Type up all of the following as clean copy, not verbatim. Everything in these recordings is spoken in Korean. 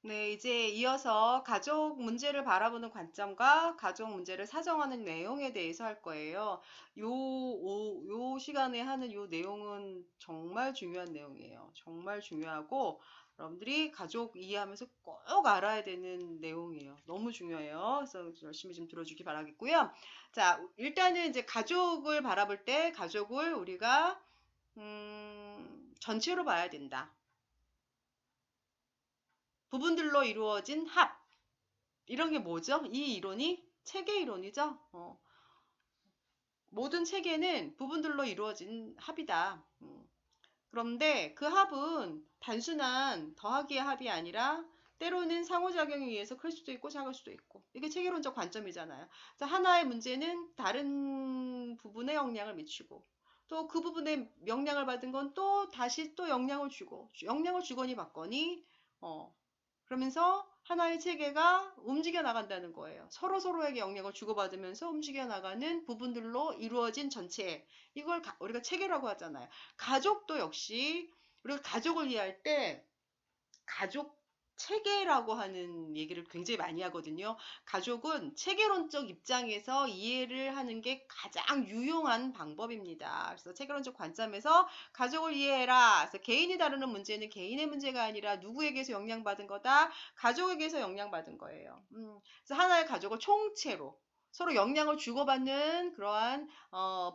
네, 이제 이어서 가족 문제를 바라보는 관점과 가족 문제를 사정하는 내용에 대해서 할 거예요. 요 시간에 하는 요 내용은 정말 중요한 내용이에요. 정말 중요하고, 여러분들이 가족 이해하면서 꼭 알아야 되는 내용이에요. 너무 중요해요. 그래서 열심히 좀 들어주기 바라겠고요. 자, 일단은 이제 가족을 바라볼 때 가족을 우리가, 전체로 봐야 된다. 부분들로 이루어진 합. 이런 게 뭐죠? 이 이론이 체계 이론이죠. 모든 체계는 부분들로 이루어진 합이다. 그런데 그 합은 단순한 더하기의 합이 아니라 때로는 상호작용에 의해서 클 수도 있고 작을 수도 있고 이게 체계론적 관점이잖아요. 하나의 문제는 다른 부분에 영향을 미치고 또 그 부분에 영향을 받은 건 또 다시 또 영향을 주고 영향을 주거니 받거니 그러면서 하나의 체계가 움직여 나간다는 거예요. 서로 서로에게 영향을 주고받으면서 움직여 나가는 부분들로 이루어진 전체. 이걸 우리가 체계라고 하잖아요. 가족도 역시 우리가 가족을 이해할 때 가족 체계라고 하는 얘기를 굉장히 많이 하거든요. 가족은 체계론적 입장에서 이해를 하는 게 가장 유용한 방법입니다. 그래서 체계론적 관점에서 가족을 이해해라. 그래서 개인이 다루는 문제는 개인의 문제가 아니라 누구에게서 영향받은 거다. 가족에게서 영향받은 거예요. 그래서 하나의 가족을 총체로 서로 영향을 주고받는 그러한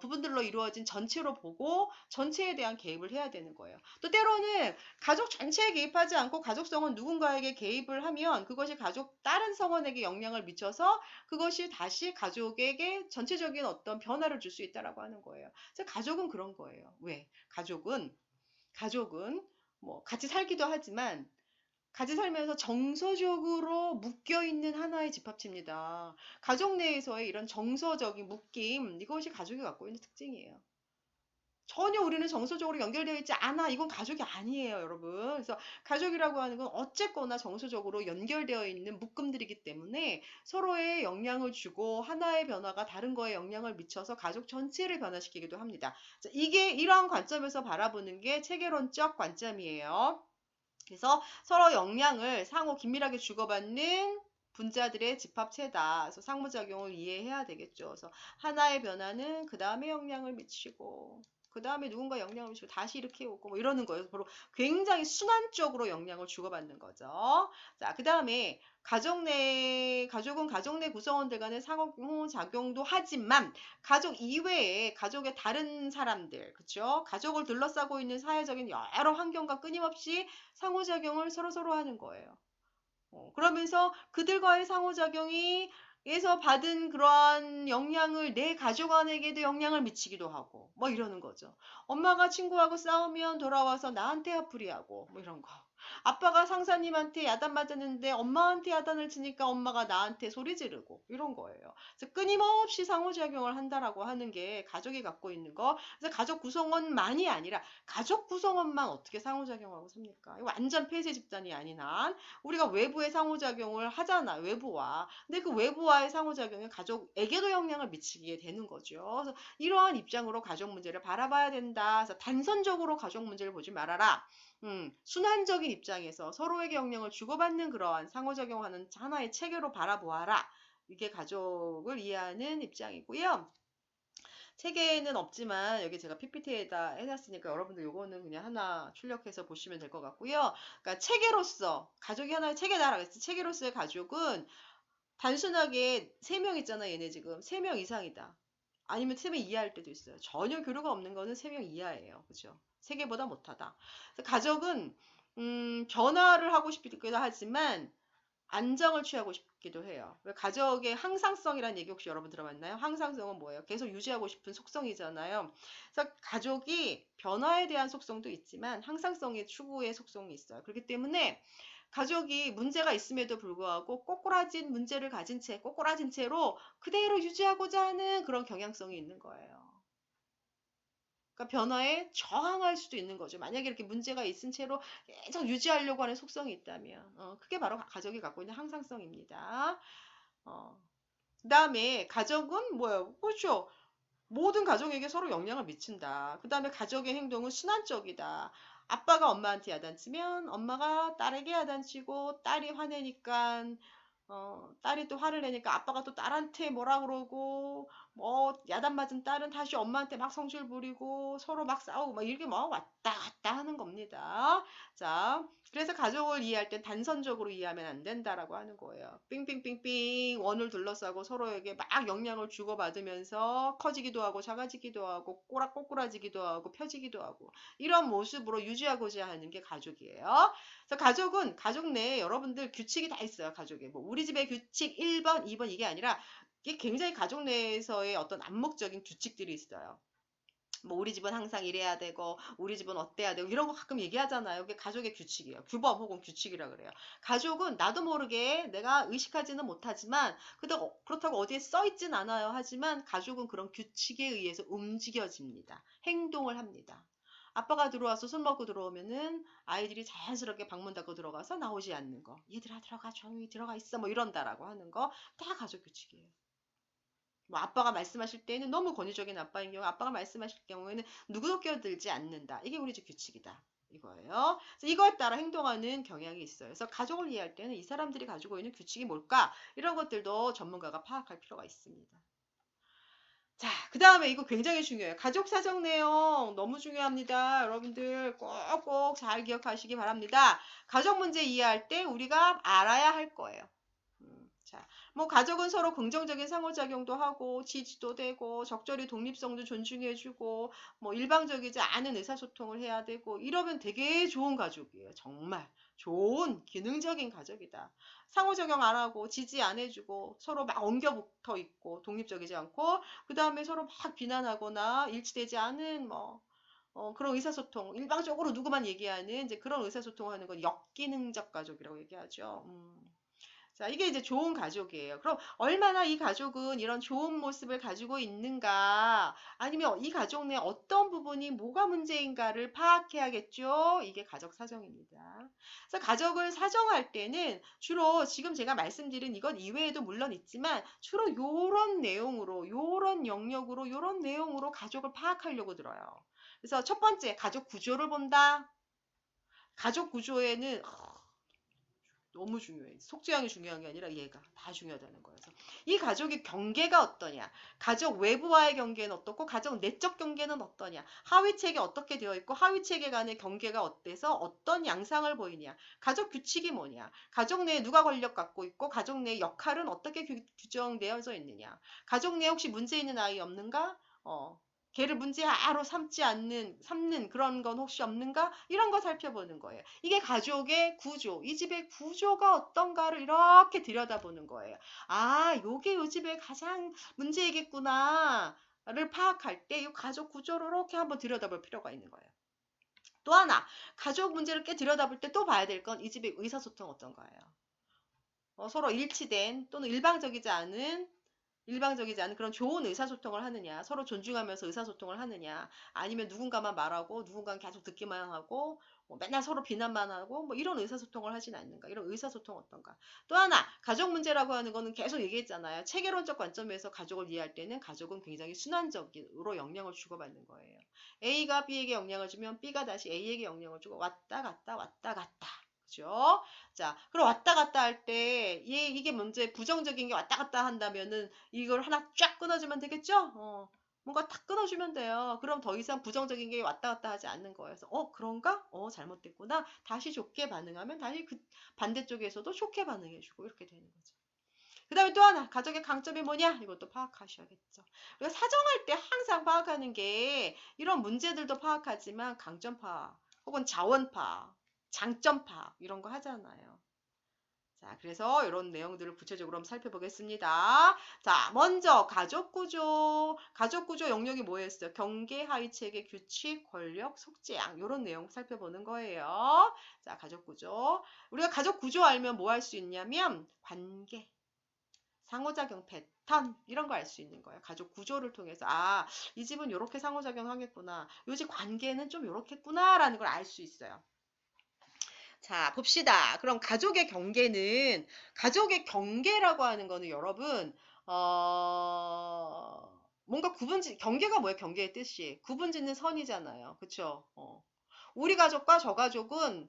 부분들로 이루어진 전체로 보고 전체에 대한 개입을 해야 되는 거예요. 또 때로는 가족 전체에 개입하지 않고 가족성은 누군가에게 개입을 하면 그것이 가족 다른 성원에게 영향을 미쳐서 그것이 다시 가족에게 전체적인 어떤 변화를 줄 수 있다라고 하는 거예요. 그래서 가족은 그런 거예요. 왜? 가족은 뭐 같이 살기도 하지만 같이 살면서 정서적으로 묶여 있는 하나의 집합체입니다. 가족 내에서의 이런 정서적인 묶임, 이것이 가족이 갖고 있는 특징이에요. 전혀 우리는 정서적으로 연결되어 있지 않아. 이건 가족이 아니에요, 여러분. 그래서 가족이라고 하는 건 어쨌거나 정서적으로 연결되어 있는 묶음들이기 때문에 서로의 영향을 주고 하나의 변화가 다른 거에 영향을 미쳐서 가족 전체를 변화시키기도 합니다. 자, 이게 이러한 관점에서 바라보는 게 체계론적 관점이에요. 그래서 서로 영향을 상호 긴밀하게 주고받는 분자들의 집합체다. 그래서 상호작용을 이해해야 되겠죠. 그래서 하나의 변화는 그 다음에 영향을 미치고 그 다음에 누군가 영향을 미치고 다시 이렇게 오고 뭐 이러는 거예요. 바로 굉장히 순환적으로 영향을 주고받는 거죠. 자, 그 다음에 가족은 가족 내 구성원들 간의 상호작용도 하지만 가족 이외에 가족의 다른 사람들, 그쵸? 가족을 둘러싸고 있는 사회적인 여러 환경과 끊임없이 상호작용을 서로서로 하는 거예요. 그러면서 그들과의 상호작용이 에서 받은 그러한 영향을 내 가족 안에게도 영향을 미치기도 하고 뭐 이러는 거죠. 엄마가 친구하고 싸우면 돌아와서 나한테 화풀이하고 뭐 이런 거. 아빠가 상사님한테 야단 맞았는데 엄마한테 야단을 치니까 엄마가 나한테 소리 지르고 이런 거예요. 그래서 끊임없이 상호작용을 한다라고 하는 게 가족이 갖고 있는 거. 그래서 가족 구성원만이 아니라 가족 구성원만 어떻게 상호작용하고 삽니까? 완전 폐쇄 집단이 아닌 한 우리가 외부의 상호작용을 하잖아, 외부와. 근데 그 외부와의 상호작용이 가족에게도 영향을 미치게 되는 거죠. 그래서 이러한 입장으로 가족 문제를 바라봐야 된다. 그래서 단선적으로 가족 문제를 보지 말아라. 순환적인 입장에서 서로에게 영향을 주고받는 그러한 상호작용하는 하나의 체계로 바라보아라. 이게 가족을 이해하는 입장이고요. 체계는 없지만 여기 제가 PPT에다 해놨으니까 여러분들 요거는 그냥 하나 출력해서 보시면 될 것 같고요. 그러니까 체계로서 가족이 하나의 체계다라고 했을 때 체계로서의 가족은 단순하게 3명 있잖아. 얘네 지금 3명 이상이다. 아니면 3명 이하일 때도 있어요. 전혀 교류가 없는 거는 3명 이하예요. 그죠? 3개보다 못하다. 가족은 변화를 하고 싶기도 하지만 안정을 취하고 싶기도 해요. 가족의 항상성이라는 얘기 혹시 여러분 들어봤나요? 항상성은 뭐예요? 계속 유지하고 싶은 속성이잖아요. 그래서 가족이 변화에 대한 속성도 있지만 항상성의 추구의 속성이 있어요. 그렇기 때문에 가족이 문제가 있음에도 불구하고 꼬꾸라진 문제를 가진 채, 꼬꾸라진 채로 그대로 유지하고자 하는 그런 경향성이 있는 거예요. 그러니까 변화에 저항할 수도 있는 거죠. 만약에 이렇게 문제가 있은 채로 계속 유지하려고 하는 속성이 있다면, 그게 바로 가족이 갖고 있는 항상성입니다. 그 다음에 가족은 뭐예요? 그렇죠. 모든 가족에게 서로 영향을 미친다. 그 다음에 가족의 행동은 순환적이다. 아빠가 엄마한테 야단치면 엄마가 딸에게 야단치고 딸이 화내니까 딸이 또 화를 내니까 아빠가 또 딸한테 뭐라 그러고 뭐 야단 맞은 딸은 다시 엄마한테 막 성질 부리고 서로 막 싸우고 막 이렇게 막 왔다 갔다 하는 겁니다. 자, 그래서 가족을 이해할 땐 단선적으로 이해하면 안 된다라고 하는 거예요. 삥삥삥삥 원을 둘러싸고 서로에게 막 영향을 주고받으면서 커지기도 하고 작아지기도 하고 꼬꾸라지기도 하고 펴지기도 하고 이런 모습으로 유지하고자 하는 게 가족이에요. 그래서 가족은 가족 내에 여러분들 규칙이 다 있어요. 가족에 뭐 우리 집의 규칙 1번, 2번 이게 아니라 이게 굉장히 가족 내에서의 어떤 암묵적인 규칙들이 있어요. 뭐 우리 집은 항상 이래야 되고 우리 집은 어때야 되고 이런 거 가끔 얘기하잖아요. 그게 가족의 규칙이에요. 규범 혹은 규칙이라 그래요. 가족은 나도 모르게 내가 의식하지는 못하지만 그렇다고 어디에 써 있진 않아요. 하지만 가족은 그런 규칙에 의해서 움직여집니다. 행동을 합니다. 아빠가 들어와서 술 먹고 들어오면은 아이들이 자연스럽게 방문 닫고 들어가서 나오지 않는 거. 얘들아 들어가 조용히 들어가 있어 뭐 이런다라고 하는 거 다 가족 규칙이에요. 뭐 아빠가 말씀하실 때는 너무 권위적인 아빠인 경우 아빠가 말씀하실 경우에는 누구도 끼어들지 않는다. 이게 우리 집 규칙이다. 이거예요. 그래서 이거에 따라 행동하는 경향이 있어요. 그래서 가족을 이해할 때는 이 사람들이 가지고 있는 규칙이 뭘까? 이런 것들도 전문가가 파악할 필요가 있습니다. 자, 그 다음에 이거 굉장히 중요해요. 가족 사정 내용 너무 중요합니다. 여러분들 꼭꼭 잘 기억하시기 바랍니다. 가족 문제 이해할 때 우리가 알아야 할 거예요. 자, 뭐 가족은 서로 긍정적인 상호작용도 하고 지지도 되고 적절히 독립성도 존중해주고 뭐 일방적이지 않은 의사소통을 해야 되고 이러면 되게 좋은 가족이에요. 정말 좋은 기능적인 가족이다. 상호작용 안 하고 지지 안 해주고 서로 막 엉겨붙어 있고 독립적이지 않고 그 다음에 서로 막 비난하거나 일치되지 않은 뭐 그런 의사소통, 일방적으로 누구만 얘기하는 이제 그런 의사소통을 하는 건 역기능적 가족이라고 얘기하죠. 자, 이게 이제 좋은 가족이에요. 그럼 얼마나 이 가족은 이런 좋은 모습을 가지고 있는가, 아니면 이 가족 내 어떤 부분이 뭐가 문제인가를 파악해야겠죠? 이게 가족 사정입니다. 그래서 가족을 사정할 때는 주로 지금 제가 말씀드린 이것 이외에도 물론 있지만 주로 요런 내용으로, 요런 영역으로, 요런 내용으로 가족을 파악하려고 들어요. 그래서 첫 번째, 가족 구조를 본다. 가족 구조에는 너무 중요해. 속죄양이 중요한 게 아니라 얘가 다 중요하다는 거예요. 그래서 이 가족의 경계가 어떠냐, 가족 외부와의 경계는 어떻고 가족 내적 경계는 어떠냐, 하위 체계 어떻게 되어 있고 하위 체계 간의 경계가 어때서 어떤 양상을 보이냐, 가족 규칙이 뭐냐, 가족 내에 누가 권력 갖고 있고 가족 내의 역할은 어떻게 규정되어져 있느냐, 가족 내에 혹시 문제 있는 아이 없는가, 걔를 문제아로 삼는 그런 건 혹시 없는가? 이런 거 살펴보는 거예요. 이게 가족의 구조, 이 집의 구조가 어떤가를 이렇게 들여다보는 거예요. 아, 요게 요 집의 가장 문제이겠구나. 를 파악할 때 이 가족 구조를 이렇게 한번 들여다볼 필요가 있는 거예요. 또 하나, 가족 문제를 꽤 들여다볼 때 또 봐야 될 건 이 집의 의사소통 어떤 거예요. 서로 일치된 또는 일방적이지 않은 그런 좋은 의사소통을 하느냐, 서로 존중하면서 의사소통을 하느냐, 아니면 누군가만 말하고 누군가는 계속 듣기만 하고 뭐 맨날 서로 비난만 하고 뭐 이런 의사소통을 하진 않는가, 이런 의사소통 어떤가. 또 하나, 가족 문제라고 하는 거는 계속 얘기했잖아요. 체계론적 관점에서 가족을 이해할 때는 가족은 굉장히 순환적으로 영향을 주고받는 거예요. A가 B에게 영향을 주면 B가 다시 A에게 영향을 주고 왔다 갔다 왔다 갔다. 그죠? 자, 그럼 왔다 갔다 할 때, 이게 문제, 부정적인 게 왔다 갔다 한다면은 이걸 하나 쫙 끊어주면 되겠죠? 뭔가 탁 끊어주면 돼요. 그럼 더 이상 부정적인 게 왔다 갔다 하지 않는 거예요. 그래서, 그런가? 잘못됐구나. 다시 좋게 반응하면 다시 그 반대쪽에서도 좋게 반응해주고 이렇게 되는 거죠. 그 다음에 또 하나, 가족의 강점이 뭐냐? 이것도 파악하셔야겠죠. 우리가 사정할 때 항상 파악하는 게 이런 문제들도 파악하지만 강점 파악, 혹은 자원 파악, 장점 파악 이런 거 하잖아요. 자, 그래서 이런 내용들을 구체적으로 한번 살펴보겠습니다. 자, 먼저 가족 구조. 가족 구조 영역이 뭐였어요? 경계, 하위 체계, 규칙, 권력, 속죄양 이런 내용 살펴보는 거예요. 자, 가족 구조. 우리가 가족 구조 알면 뭐 할 수 있냐면 관계, 상호작용 패턴 이런 거 알 수 있는 거예요. 가족 구조를 통해서 이 집은 이렇게 상호작용 하겠구나. 요 집 관계는 좀 이렇겠구나라는 걸 알 수 있어요. 자, 봅시다. 그럼 가족의 경계라고 하는 거는 여러분, 뭔가 경계가 뭐예요? 경계의 뜻이. 구분 짓는 선이잖아요. 그쵸? 우리 가족과 저 가족은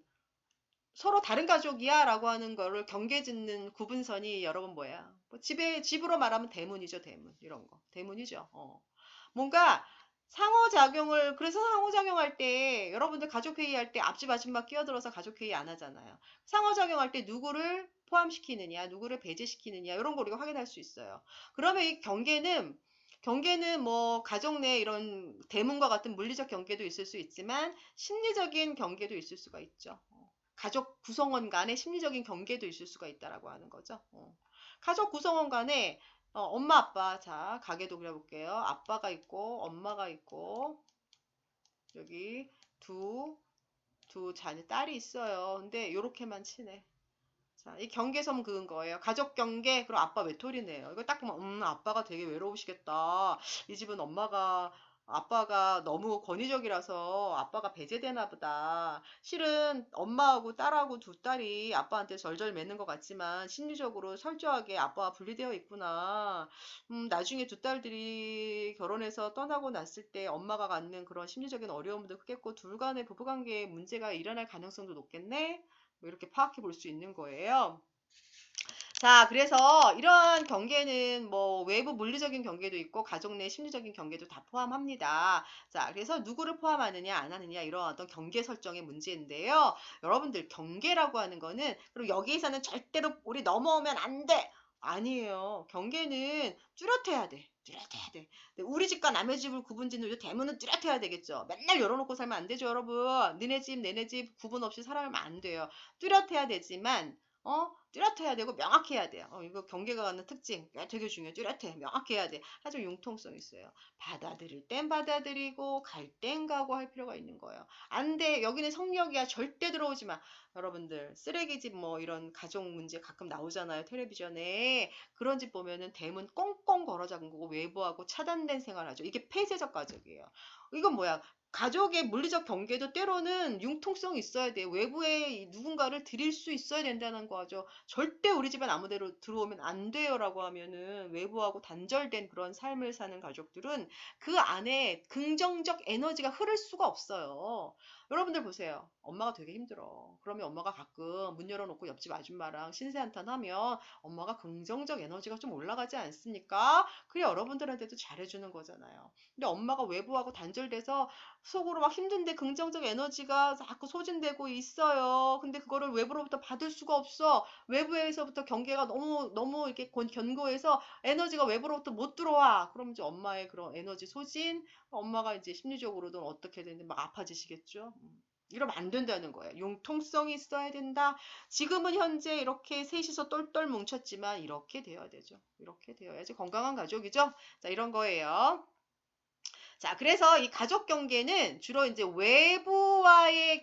서로 다른 가족이야 라고 하는 거를 경계짓는 구분선이 여러분 뭐야? 뭐 집으로 말하면 대문이죠, 대문. 이런 거. 대문이죠. 뭔가 그래서 상호작용할 때, 여러분들 가족회의할 때 앞집 아줌마 끼어들어서 가족회의 안 하잖아요. 상호작용할 때 누구를 포함시키느냐, 누구를 배제시키느냐, 이런 거 우리가 확인할 수 있어요. 그러면 이 경계는 뭐 가족 내 이런 대문과 같은 물리적 경계도 있을 수 있지만 심리적인 경계도 있을 수가 있죠. 가족 구성원 간의 심리적인 경계도 있을 수가 있다라고 하는 거죠. 가족 구성원 간에 엄마 아빠 자 가계도 그려볼게요. 아빠가 있고 엄마가 있고 여기 두 자녀 딸이 있어요. 근데 요렇게만 치네. 자, 이 경계섬 그은 거예요. 가족 경계, 그리고 아빠 외톨이네요. 이거 딱 보면, 아빠가 되게 외로우시겠다. 이 집은 아빠가 너무 권위적이라서 아빠가 배제되나 보다. 실은 엄마하고 딸하고 두 딸이 아빠한테 절절 맺는 것 같지만 심리적으로 철저하게 아빠와 분리되어 있구나. 나중에 두 딸들이 결혼해서 떠나고 났을 때 엄마가 갖는 그런 심리적인 어려움도 크겠고 둘 간의 부부관계에 문제가 일어날 가능성도 높겠네. 뭐 이렇게 파악해 볼 수 있는 거예요. 자, 그래서 이러한 경계는 뭐 외부 물리적인 경계도 있고 가족 내 심리적인 경계도 다 포함합니다. 자, 그래서 누구를 포함하느냐 안 하느냐 이런 어떤 경계 설정의 문제인데요. 여러분들 경계라고 하는 거는 그리고 여기에서는 절대로 우리 넘어오면 안 돼. 아니에요. 경계는 뚜렷해야 돼. 뚜렷해야 돼. 우리 집과 남의 집을 구분짓는 대문은 뚜렷해야 되겠죠. 맨날 열어놓고 살면 안 되죠, 여러분. 너네 집, 내네 집 구분 없이 살아가면 안 돼요. 뚜렷해야 되지만 뚜렷해야 되고 명확해야 돼요. 이거 경계가 갖는 특징. 되게 중요해. 뚜렷해. 명확해야 돼. 아주 융통성 있어요. 받아들일 땐 받아들이고 갈 땐 가고 할 필요가 있는 거예요. 안 돼. 여기는 성역이야. 절대 들어오지 마. 여러분들 쓰레기집 뭐 이런 가족 문제 가끔 나오잖아요. 텔레비전에. 그런 집 보면은 대문 꽁꽁 걸어 잠그고 외부하고 차단된 생활하죠. 이게 폐쇄적 가족이에요. 이건 뭐야? 가족의 물리적 경계도 때로는 융통성이 있어야 돼요. 외부에 누군가를 들일 수 있어야 된다는 거죠. 절대 우리 집엔 아무데로 들어오면 안 돼요라고 하면은 외부하고 단절된 그런 삶을 사는 가족들은 그 안에 긍정적 에너지가 흐를 수가 없어요. 여러분들 보세요. 엄마가 되게 힘들어. 그러면 엄마가 가끔 문 열어놓고 옆집 아줌마랑 신세 한탄하면 엄마가 긍정적 에너지가 좀 올라가지 않습니까? 그게 여러분들한테도 잘해주는 거잖아요. 근데 엄마가 외부하고 단절돼서 속으로 막 힘든데 긍정적 에너지가 자꾸 소진되고 있어요. 근데 그거를 외부로부터 받을 수가 없어. 외부에서부터 경계가 너무 이렇게 견고해서 에너지가 외부로부터 못 들어와. 그럼 이제 엄마의 그런 에너지 소진, 엄마가 이제 심리적으로든 어떻게든 막 아파지시겠죠. 이러면 안 된다는 거예요. 융통성이 있어야 된다. 지금은 현재 이렇게 셋이서 똘똘 뭉쳤지만 이렇게 되어야 되죠. 이렇게 되어야지 건강한 가족이죠. 자, 이런 거예요. 자, 그래서 이 가족 경계는 주로 이제 외부와의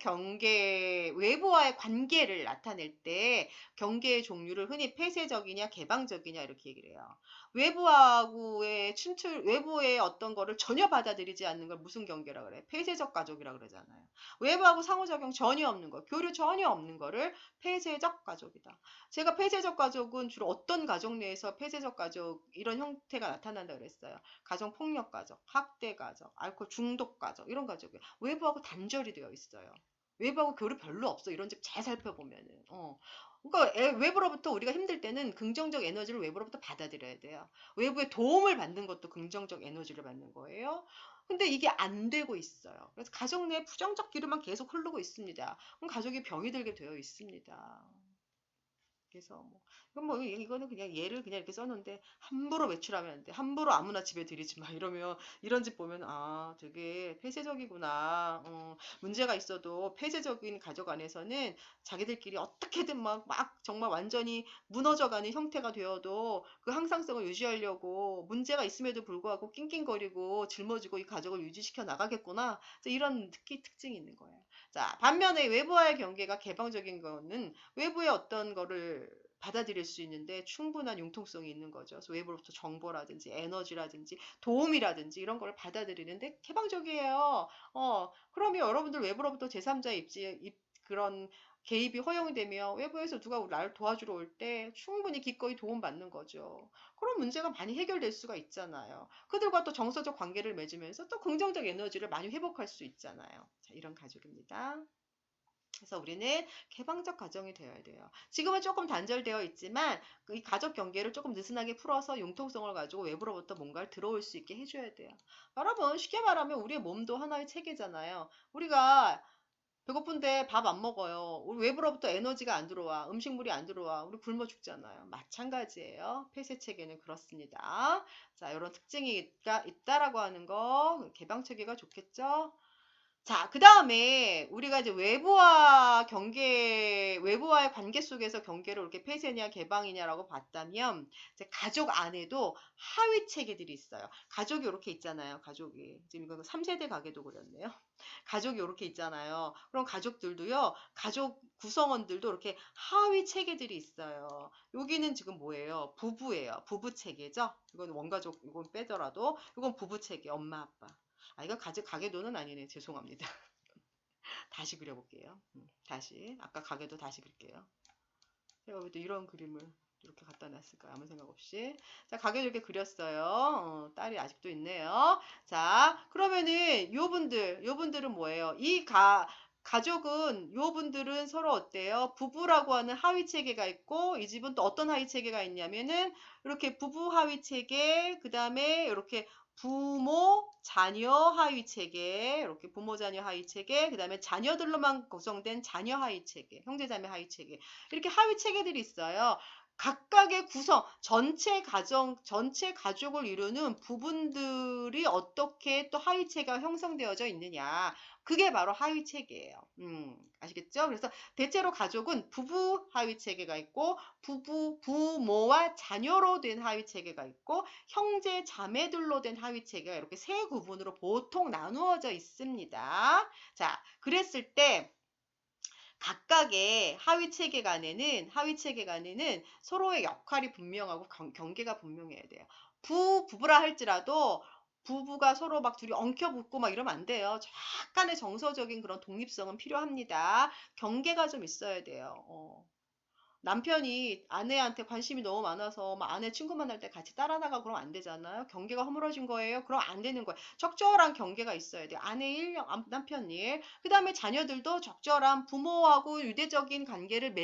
관계를 나타낼 때 경계의 종류를 흔히 폐쇄적이냐 개방적이냐 이렇게 얘기를 해요. 외부의 어떤 거를 전혀 받아들이지 않는 걸 무슨 경계라 그래? 폐쇄적 가족이라 그러잖아요. 외부하고 상호작용 전혀 없는 거, 교류 전혀 없는 거를 폐쇄적 가족이다. 제가 폐쇄적 가족은 주로 어떤 가족 내에서 폐쇄적 가족 이런 형태가 나타난다 그랬어요. 가정폭력 가족, 학대 가족, 알코올 중독 가족 이런 가족이 외부하고 단절이 되어 있어요. 외부하고 교류 별로 없어. 이런 집 잘 살펴보면은. 그러니까 외부로부터 우리가 힘들 때는 긍정적 에너지를 외부로부터 받아들여야 돼요. 외부의 도움을 받는 것도 긍정적 에너지를 받는 거예요. 근데 이게 안 되고 있어요. 그래서 가족 내에 부정적 기류만 계속 흐르고 있습니다. 그럼 가족이 병이 들게 되어 있습니다. 그래서 이거는 그냥 예를 그냥 이렇게 써놓은데 함부로 외출하면 안 돼. 함부로 아무나 집에 들이지 마. 이러면 이런 집 보면 되게 폐쇄적이구나. 문제가 있어도 폐쇄적인 가족 안에서는 자기들끼리 어떻게든 막 정말 완전히 무너져가는 형태가 되어도 그 항상성을 유지하려고 문제가 있음에도 불구하고 낑낑거리고 짊어지고 이 가족을 유지시켜 나가겠구나. 이런 특징이 있는 거예요. 자, 반면에 외부와의 경계가 개방적인 거는 외부의 어떤 거를 받아들일 수 있는데 충분한 융통성이 있는 거죠. 그래서 외부로부터 정보라든지 에너지라든지 도움이라든지 이런 걸 받아들이는데 개방적이에요. 그러면 여러분들 외부로부터 제3자의 그런 개입이 허용되면 외부에서 누가 나를 도와주러 올 때 충분히 기꺼이 도움받는 거죠. 그런 문제가 많이 해결될 수가 있잖아요. 그들과 또 정서적 관계를 맺으면서 또 긍정적 에너지를 많이 회복할 수 있잖아요. 자, 이런 가족입니다. 그래서 우리는 개방적 가정이 되어야 돼요. 지금은 조금 단절되어 있지만 이 가족 경계를 조금 느슨하게 풀어서 융통성을 가지고 외부로부터 뭔가를 들어올 수 있게 해줘야 돼요. 여러분 쉽게 말하면 우리의 몸도 하나의 체계잖아요. 우리가 배고픈데 밥 안 먹어요. 우리 외부로부터 에너지가 안 들어와. 음식물이 안 들어와. 우리 굶어 죽잖아요. 마찬가지예요. 폐쇄 체계는 그렇습니다. 자, 이런 특징이 있다라고 하는 거 개방 체계가 좋겠죠? 자, 그 다음에 우리가 이제 외부와의 관계 속에서 경계를 이렇게 폐쇄냐 개방이냐라고 봤다면, 이제 가족 안에도 하위 체계들이 있어요. 가족이 이렇게 있잖아요. 가족이. 지금 이거 3세대 가게도 그렸네요. 가족이 이렇게 있잖아요. 그럼 가족들도요, 가족 구성원들도 이렇게 하위 체계들이 있어요. 여기는 지금 뭐예요? 부부예요. 부부 체계죠? 이건 원가족, 이건 빼더라도, 이건 부부 체계, 엄마, 아빠. 아, 이거 가계도는 아니네. 죄송합니다. 다시 그려볼게요. 다시. 아까 가게도 다시 그릴게요. 제가 왜 또 이런 그림을 이렇게 갖다 놨을까요? 아무 생각 없이. 자, 가게도 이렇게 그렸어요. 딸이 아직도 있네요. 자, 그러면은 요분들은 뭐예요? 가족은 요분들은 서로 어때요? 부부라고 하는 하위 체계가 있고, 이 집은 또 어떤 하위 체계가 있냐면은 이렇게 부부 하위 체계, 그 다음에 이렇게 부모, 자녀 하위 체계, 이렇게 부모, 자녀 하위 체계, 그 다음에 자녀들로만 구성된 자녀 하위 체계, 형제, 자매 하위 체계, 이렇게 하위 체계들이 있어요. 각각의 구성, 전체 가족을 이루는 부분들이 어떻게 또 하위 체계가 형성되어져 있느냐. 그게 바로 하위 체계예요. 아시겠죠? 그래서 대체로 가족은 부부 하위 체계가 있고, 부모와 자녀로 된 하위 체계가 있고, 형제, 자매들로 된 하위 체계가 이렇게 세 구분으로 보통 나누어져 있습니다. 자, 그랬을 때, 각각의 하위 체계 간에는 서로의 역할이 분명하고 경계가 분명해야 돼요. 부부라 할지라도 부부가 서로 막 둘이 엉켜붙고 막 이러면 안 돼요. 약간의 정서적인 그런 독립성은 필요합니다. 경계가 좀 있어야 돼요. 남편이 아내한테 관심이 너무 많아서 막 아내 친구 만날 때 같이 따라다가 그러면 안 되잖아요. 경계가 허물어진 거예요. 그럼 안 되는 거예요. 적절한 경계가 있어야 돼요. 아내 일, 남편 일. 그 다음에 자녀들도 적절한 부모하고 유대적인 관계를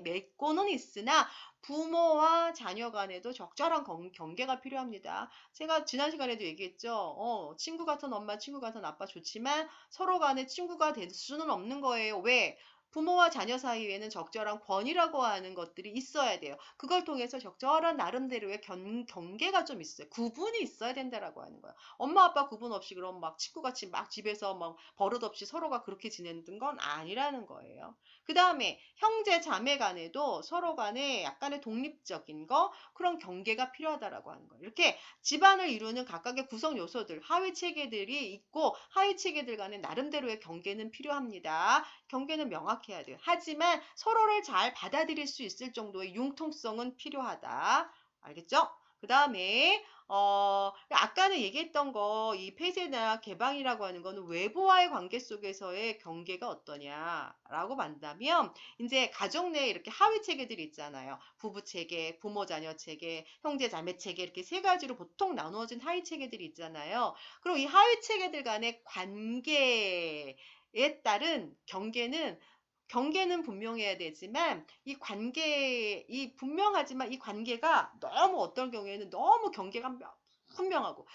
맺고는 있으나 부모와 자녀 간에도 적절한 경계가 필요합니다. 제가 지난 시간에도 얘기했죠. 친구 같은 엄마, 친구 같은 아빠 좋지만 서로 간에 친구가 될 수는 없는 거예요. 왜? 부모와 자녀 사이에는 적절한 권위라고 하는 것들이 있어야 돼요. 그걸 통해서 적절한 나름대로의 경계가 좀 있어요. 구분이 있어야 된다라고 하는 거예요. 엄마 아빠 구분 없이 그럼 막 친구같이 막 집에서 막 버릇없이 서로가 그렇게 지내는 건 아니라는 거예요. 그 다음에 형제 자매 간에도 서로 간에 약간의 독립적인 그런 경계가 필요하다라고 하는 거예요. 이렇게 집안을 이루는 각각의 구성 요소들, 하위 체계들이 있고 하위 체계들 간에 나름대로의 경계는 필요합니다. 경계는 명확해야 돼요. 하지만 서로를 잘 받아들일 수 있을 정도의 융통성은 필요하다. 알겠죠? 그 다음에 아까는 얘기했던 이 폐쇄나 개방이라고 하는 거는 외부와의 관계 속에서의 경계가 어떠냐라고 만다면, 이제 가정 내에 이렇게 하위 체계들이 있잖아요. 부부 체계, 부모 자녀 체계, 형제 자매 체계, 이렇게 세 가지로 보통 나누어진 하위 체계들이 있잖아요. 그럼 이 하위 체계들 간의 관계에 따른 경계는 분명해야 되지만, 분명하지만 이 관계가 너무 어떤 경우에는 너무 경계가 분명하고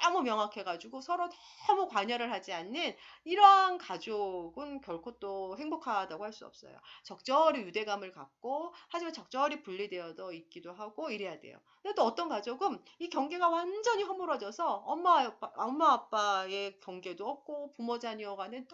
너무 명확해가지고 서로 너무 관여를 하지 않는 이러한 가족은 결코 또 행복하다고 할 수 없어요. 적절히 유대감을 갖고, 하지만 적절히 분리되어도 있기도 하고 이래야 돼요. 근데 또 어떤 가족은 이 경계가 완전히 허물어져서 엄마 아빠의 경계도 없고 부모 자녀 간에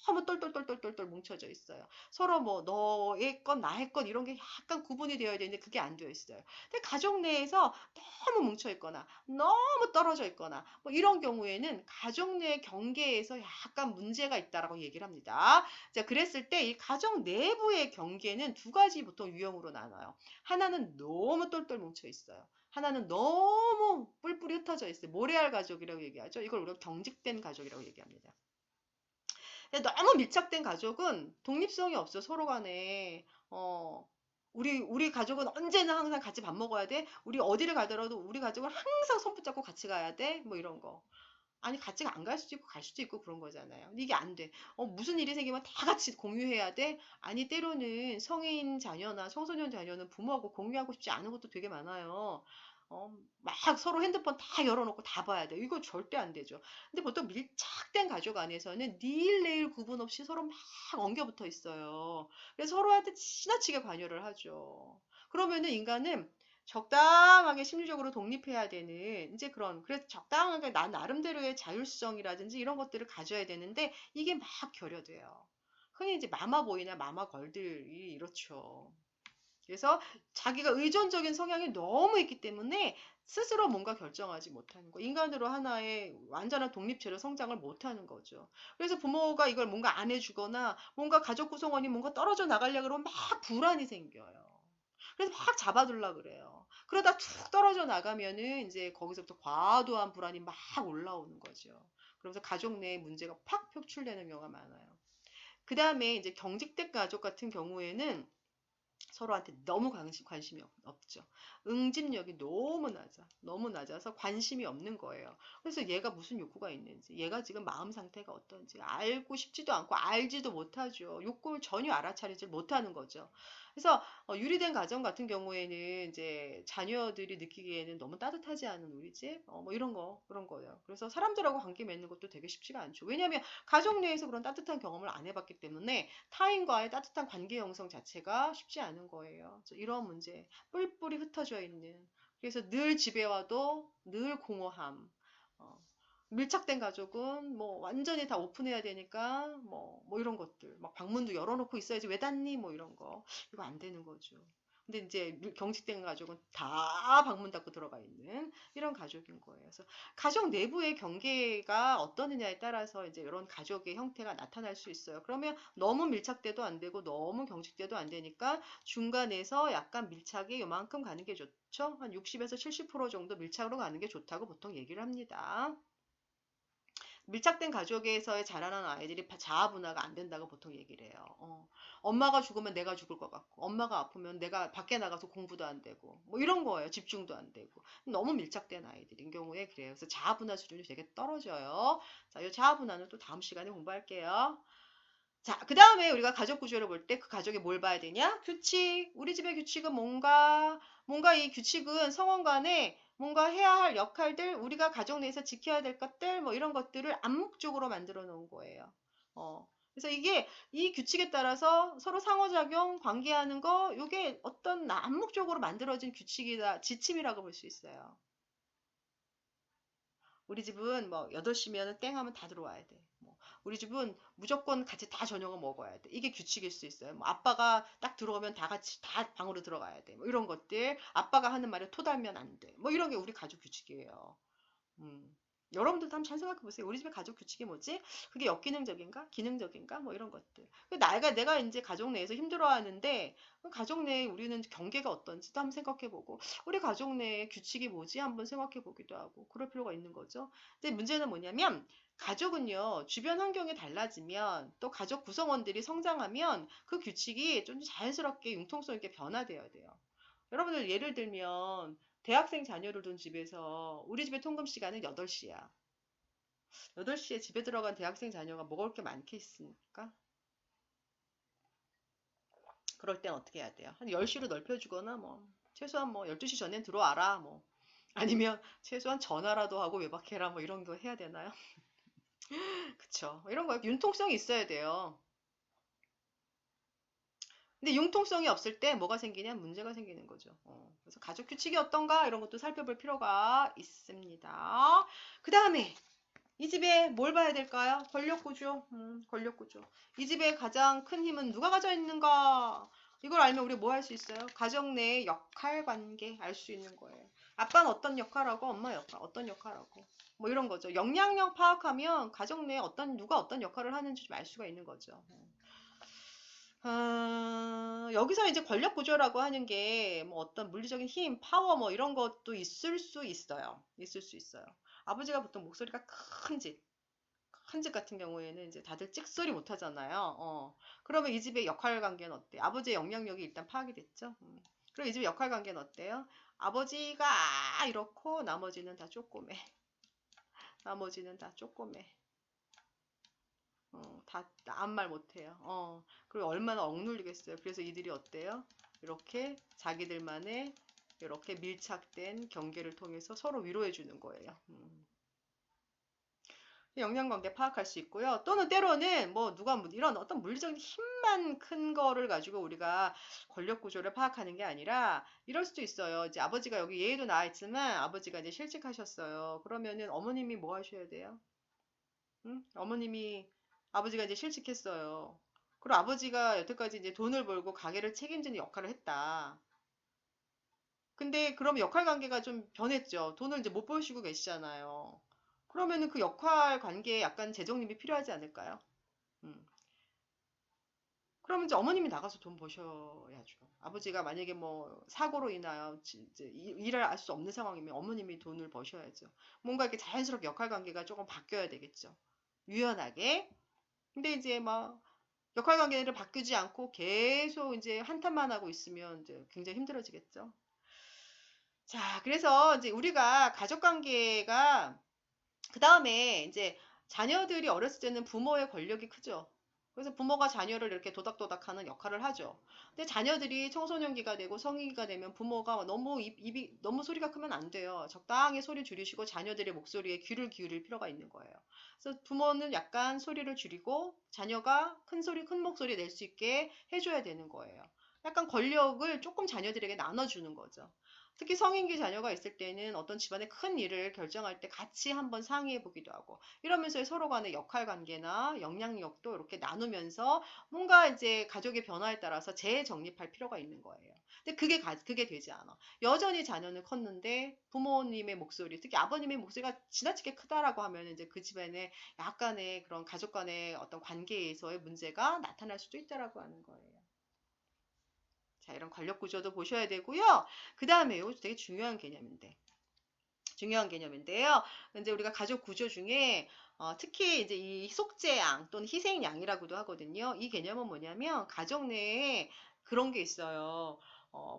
너무 똘똘똘똘똘똘 뭉쳐져 있어요. 서로 뭐 너의 건 나의 건 이런 게 약간 구분이 되어야 되는데 그게 안 되어 있어요. 근데 가족 내에서 너무 뭉쳐 있거나 너무 떨어져 있거나 뭐 이런 경우에는 가족 내 경계에서 약간 문제가 있다라고 얘기를 합니다. 자, 그랬을 때 이 가족 내부의 경계는 두 가지 보통 유형으로 나눠요. 하나는 너무 똘똘 뭉쳐 있어요. 하나는 너무 뿔뿔이 흩어져 있어요. 모래알 가족이라고 얘기하죠. 이걸 우리가 경직된 가족이라고 얘기합니다. 근데 너무 밀착된 가족은 독립성이 없어, 서로 간에. 우리 가족은 언제나 항상 같이 밥 먹어야 돼. 우리 어디를 가더라도 우리 가족은 항상 손 붙잡고 같이 가야 돼. 뭐 이런 거. 아니, 같이 안 갈 수도 있고 갈 수도 있고 그런 거잖아요. 근데 이게 안 돼. 무슨 일이 생기면 다 같이 공유해야 돼? 아니, 때로는 성인 자녀나 청소년 자녀는 부모하고 공유하고 싶지 않은 것도 되게 많아요. 막 서로 핸드폰 다 열어놓고 다 봐야 돼. 이거 절대 안 되죠. 근데 보통 밀착된 가족 안에서는 니일 내일 구분 없이 서로 막 엉겨붙어 있어요. 그래서 서로한테 지나치게 관여를 하죠. 그러면은 인간은 적당하게 심리적으로 독립해야 되는 이제 그래서 적당하게 나 나름대로의 자율성이라든지 이런 것들을 가져야 되는데 이게 막 결여돼요. 흔히 이제 마마보이나 마마걸들이 이렇죠. 그래서 자기가 의존적인 성향이 너무 있기 때문에 스스로 뭔가 결정하지 못하는 거. 인간으로 하나의 완전한 독립체로 성장을 못하는 거죠. 그래서 부모가 이걸 뭔가 안 해주거나 뭔가 가족 구성원이 뭔가 떨어져 나가려고 그러면 막 불안이 생겨요. 그래서 막 잡아둘라 그래요. 그러다 툭 떨어져 나가면은 이제 거기서부터 과도한 불안이 막 올라오는 거죠. 그러면서 가족 내에 문제가 팍 표출되는 경우가 많아요. 그 다음에 이제 경직된 가족 같은 경우에는 서로한테 너무 관심이 없죠. 응집력이 너무 낮아. 너무 낮아서 관심이 없는 거예요. 그래서 얘가 무슨 욕구가 있는지, 얘가 지금 마음 상태가 어떤지 알고 싶지도 않고 알지도 못하죠. 욕구를 전혀 알아차리지 못하는 거죠. 그래서 유리된 가정 같은 경우에는 이제 자녀들이 느끼기에는 너무 따뜻하지 않은 우리 집, 뭐 이런 거, 그런 거예요. 그래서 사람들하고 관계 맺는 것도 되게 쉽지가 않죠. 왜냐하면 가족 내에서 그런 따뜻한 경험을 안 해봤기 때문에 타인과의 따뜻한 관계 형성 자체가 쉽지 않은 거예요. 이런 문제, 뿔뿔이 흩어져 있는. 그래서 늘 집에 와도 늘 공허함. 어, 밀착된 가족은 뭐 완전히 다 오픈해야 되니까 뭐 이런 것들. 막 방문도 열어놓고 있어야지 왜 닫니? 뭐 이런 거. 이거 안 되는 거죠. 근데 이제 경직된 가족은 다 방문 닫고 들어가 있는 이런 가족인 거예요. 그래서 가족 내부의 경계가 어떠느냐에 따라서 이제 이런 가족의 형태가 나타날 수 있어요. 그러면 너무 밀착돼도 안 되고 너무 경직돼도 안 되니까 중간에서 약간 밀착이 요만큼 가는 게 좋죠. 한 60에서 70% 정도 밀착으로 가는 게 좋다고 보통 얘기를 합니다. 밀착된 가족에서의 자라는 아이들이 자아분화가 안 된다고 보통 얘기를 해요. 엄마가 죽으면 내가 죽을 것 같고, 엄마가 아프면 내가 밖에 나가서 공부도 안 되고, 뭐 이런 거예요. 집중도 안 되고. 너무 밀착된 아이들인 경우에 그래요. 그래서 자아분화 수준이 되게 떨어져요. 자, 이 자아분화는 또 다음 시간에 공부할게요. 자, 그 다음에 우리가 가족 구조를 볼 때 그 가족이 뭘 봐야 되냐? 규칙. 우리 집의 규칙은 뭔가 이 규칙은 성원 간에 뭔가 해야 할 역할들, 우리가 가족 내에서 지켜야 될 것들, 뭐 이런 것들을 암묵적으로 만들어 놓은 거예요. 그래서 이 규칙에 따라서 서로 상호작용, 관계하는 거, 이게 어떤 암묵적으로 만들어진 규칙이다, 지침이라고 볼 수 있어요. 우리 집은 뭐 8시면 땡 하면 다 들어와야 돼. 뭐 우리 집은 무조건 같이 다 저녁을 먹어야 돼. 이게 규칙일 수 있어요. 뭐 아빠가 딱 들어오면 다 같이 다 방으로 들어가야 돼. 뭐 이런 것들. 아빠가 하는 말에 토달면 안 돼. 뭐 이런 게 우리 가족 규칙이에요. 음. 여러분들도 한번 잘 생각해 보세요. 우리 집의 가족 규칙이 뭐지? 그게 역기능적인가? 기능적인가? 뭐 이런 것들. 내가 이제 가족 내에서 힘들어하는데 그 가족 내에 우리는 경계가 어떤지도 한번 생각해 보고 우리 가족 내에 규칙이 뭐지? 한번 생각해 보기도 하고 그럴 필요가 있는 거죠. 근데 문제는 뭐냐면 가족은요, 주변 환경이 달라지면 또 가족 구성원들이 성장하면 그 규칙이 좀 자연스럽게 융통성 있게 변화되어야 돼요. 여러분들 예를 들면 대학생 자녀를 둔 집에서 우리 집의 통금 시간은 8시야. 8시에 집에 들어간 대학생 자녀가 먹을 게 많겠습니까? 그럴 땐 어떻게 해야 돼요? 한 10시로 넓혀주거나 뭐 최소한 뭐 12시 전엔 들어와라 뭐 아니면 최소한 전화라도 하고 외박해라 뭐 이런 거 해야 되나요? 그쵸. 이런 거 융통성이 있어야 돼요. 근데 융통성이 없을 때 뭐가 생기냐? 문제가 생기는 거죠. 그래서 가족 규칙이 어떤가? 이런 것도 살펴볼 필요가 있습니다. 그 다음에 이 집에 뭘 봐야 될까요? 권력구조. 권력구조. 이 집의 가장 큰 힘은 누가 가져 있는가? 이걸 알면 우리 뭐 할 수 있어요? 가정 내의 역할 관계 알 수 있는 거예요. 아빠는 어떤 역할하고 엄마 역할 어떤 역할하고 뭐 이런 거죠. 역량력 파악하면 가정 내에 누가 어떤 역할을 하는지 좀 알 수가 있는 거죠. 여기서 이제 권력 구조라고 하는 게 뭐 어떤 물리적인 힘, 파워 뭐 이런 것도 있을 수 있어요. 있을 수 있어요. 아버지가 보통 목소리가 큰 집, 한 집 같은 경우에는 이제 다들 찍소리 못 하잖아요. 그러면 이 집의 역할 관계는 어때? 아버지의 영향력이 일단 파악이 됐죠. 그럼 이 집의 역할 관계는 어때요? 아버지가 이렇고 나머지는 다 쪼꼬매. 나머지는 다 쪼꼬매. 다 아무 말 못해요. 그리고 얼마나 억눌리겠어요. 그래서 이들이 어때요? 이렇게 자기들만의 이렇게 밀착된 경계를 통해서 서로 위로해 주는 거예요. 영향관계 파악할 수 있고요. 또는 때로는 뭐 누가 이런 어떤 물리적인 힘만 큰 거를 가지고 우리가 권력 구조를 파악하는 게 아니라 이럴 수도 있어요. 이제 아버지가 여기 예에도 나와 있지만 아버지가 이제 실직하셨어요. 그러면은 어머님이 뭐 하셔야 돼요? 응? 어머님이 아버지가 이제 실직했어요. 그리고 아버지가 여태까지 이제 돈을 벌고 가게를 책임지는 역할을 했다. 근데 그럼 역할 관계가 좀 변했죠. 돈을 이제 못 벌시고 계시잖아요. 그러면은 그 역할 관계에 약간 재정립이 필요하지 않을까요? 음. 그러면 이제 어머님이 나가서 돈 버셔야죠. 아버지가 만약에 뭐 사고로 인하여 이제 일을 할 수 없는 상황이면 어머님이 돈을 버셔야죠. 뭔가 이렇게 자연스럽게 역할 관계가 조금 바뀌어야 되겠죠. 유연하게. 근데 이제 막 역할 관계를 바꾸지 않고 계속 이제 한탄만 하고 있으면 이제 굉장히 힘들어지겠죠. 자, 그래서 이제 우리가 가족 관계가 그 다음에 이제 자녀들이 어렸을 때는 부모의 권력이 크죠. 그래서 부모가 자녀를 이렇게 도닥도닥하는 역할을 하죠. 근데 자녀들이 청소년기가 되고 성인기가 되면 부모가 너무 입이 너무 소리가 크면 안 돼요. 적당히 소리 줄이시고 자녀들의 목소리에 귀를 기울일 필요가 있는 거예요. 그래서 부모는 약간 소리를 줄이고 자녀가 큰 소리, 큰 목소리 낼 수 있게 해줘야 되는 거예요. 약간 권력을 조금 자녀들에게 나눠주는 거죠. 특히 성인기 자녀가 있을 때는 어떤 집안의 큰 일을 결정할 때 같이 한번 상의해 보기도 하고 이러면서 서로 간의 역할 관계나 영향력도 이렇게 나누면서 뭔가 이제 가족의 변화에 따라서 재정립할 필요가 있는 거예요. 근데 그게 되지 않아. 여전히 자녀는 컸는데 부모님의 목소리, 특히 아버님의 목소리가 지나치게 크다라고 하면 이제 그 집안에 약간의 그런 가족 간의 어떤 관계에서의 문제가 나타날 수도 있다라고 하는 거예요. 자, 이런 권력 구조도 보셔야 되고요. 그 다음에 이거 되게 중요한 개념인데요. 이제 우리가 가족 구조 중에 특히 이제 이 속죄양 또는 희생양이라고도 하거든요. 이 개념은 뭐냐면 가족 내에 그런 게 있어요.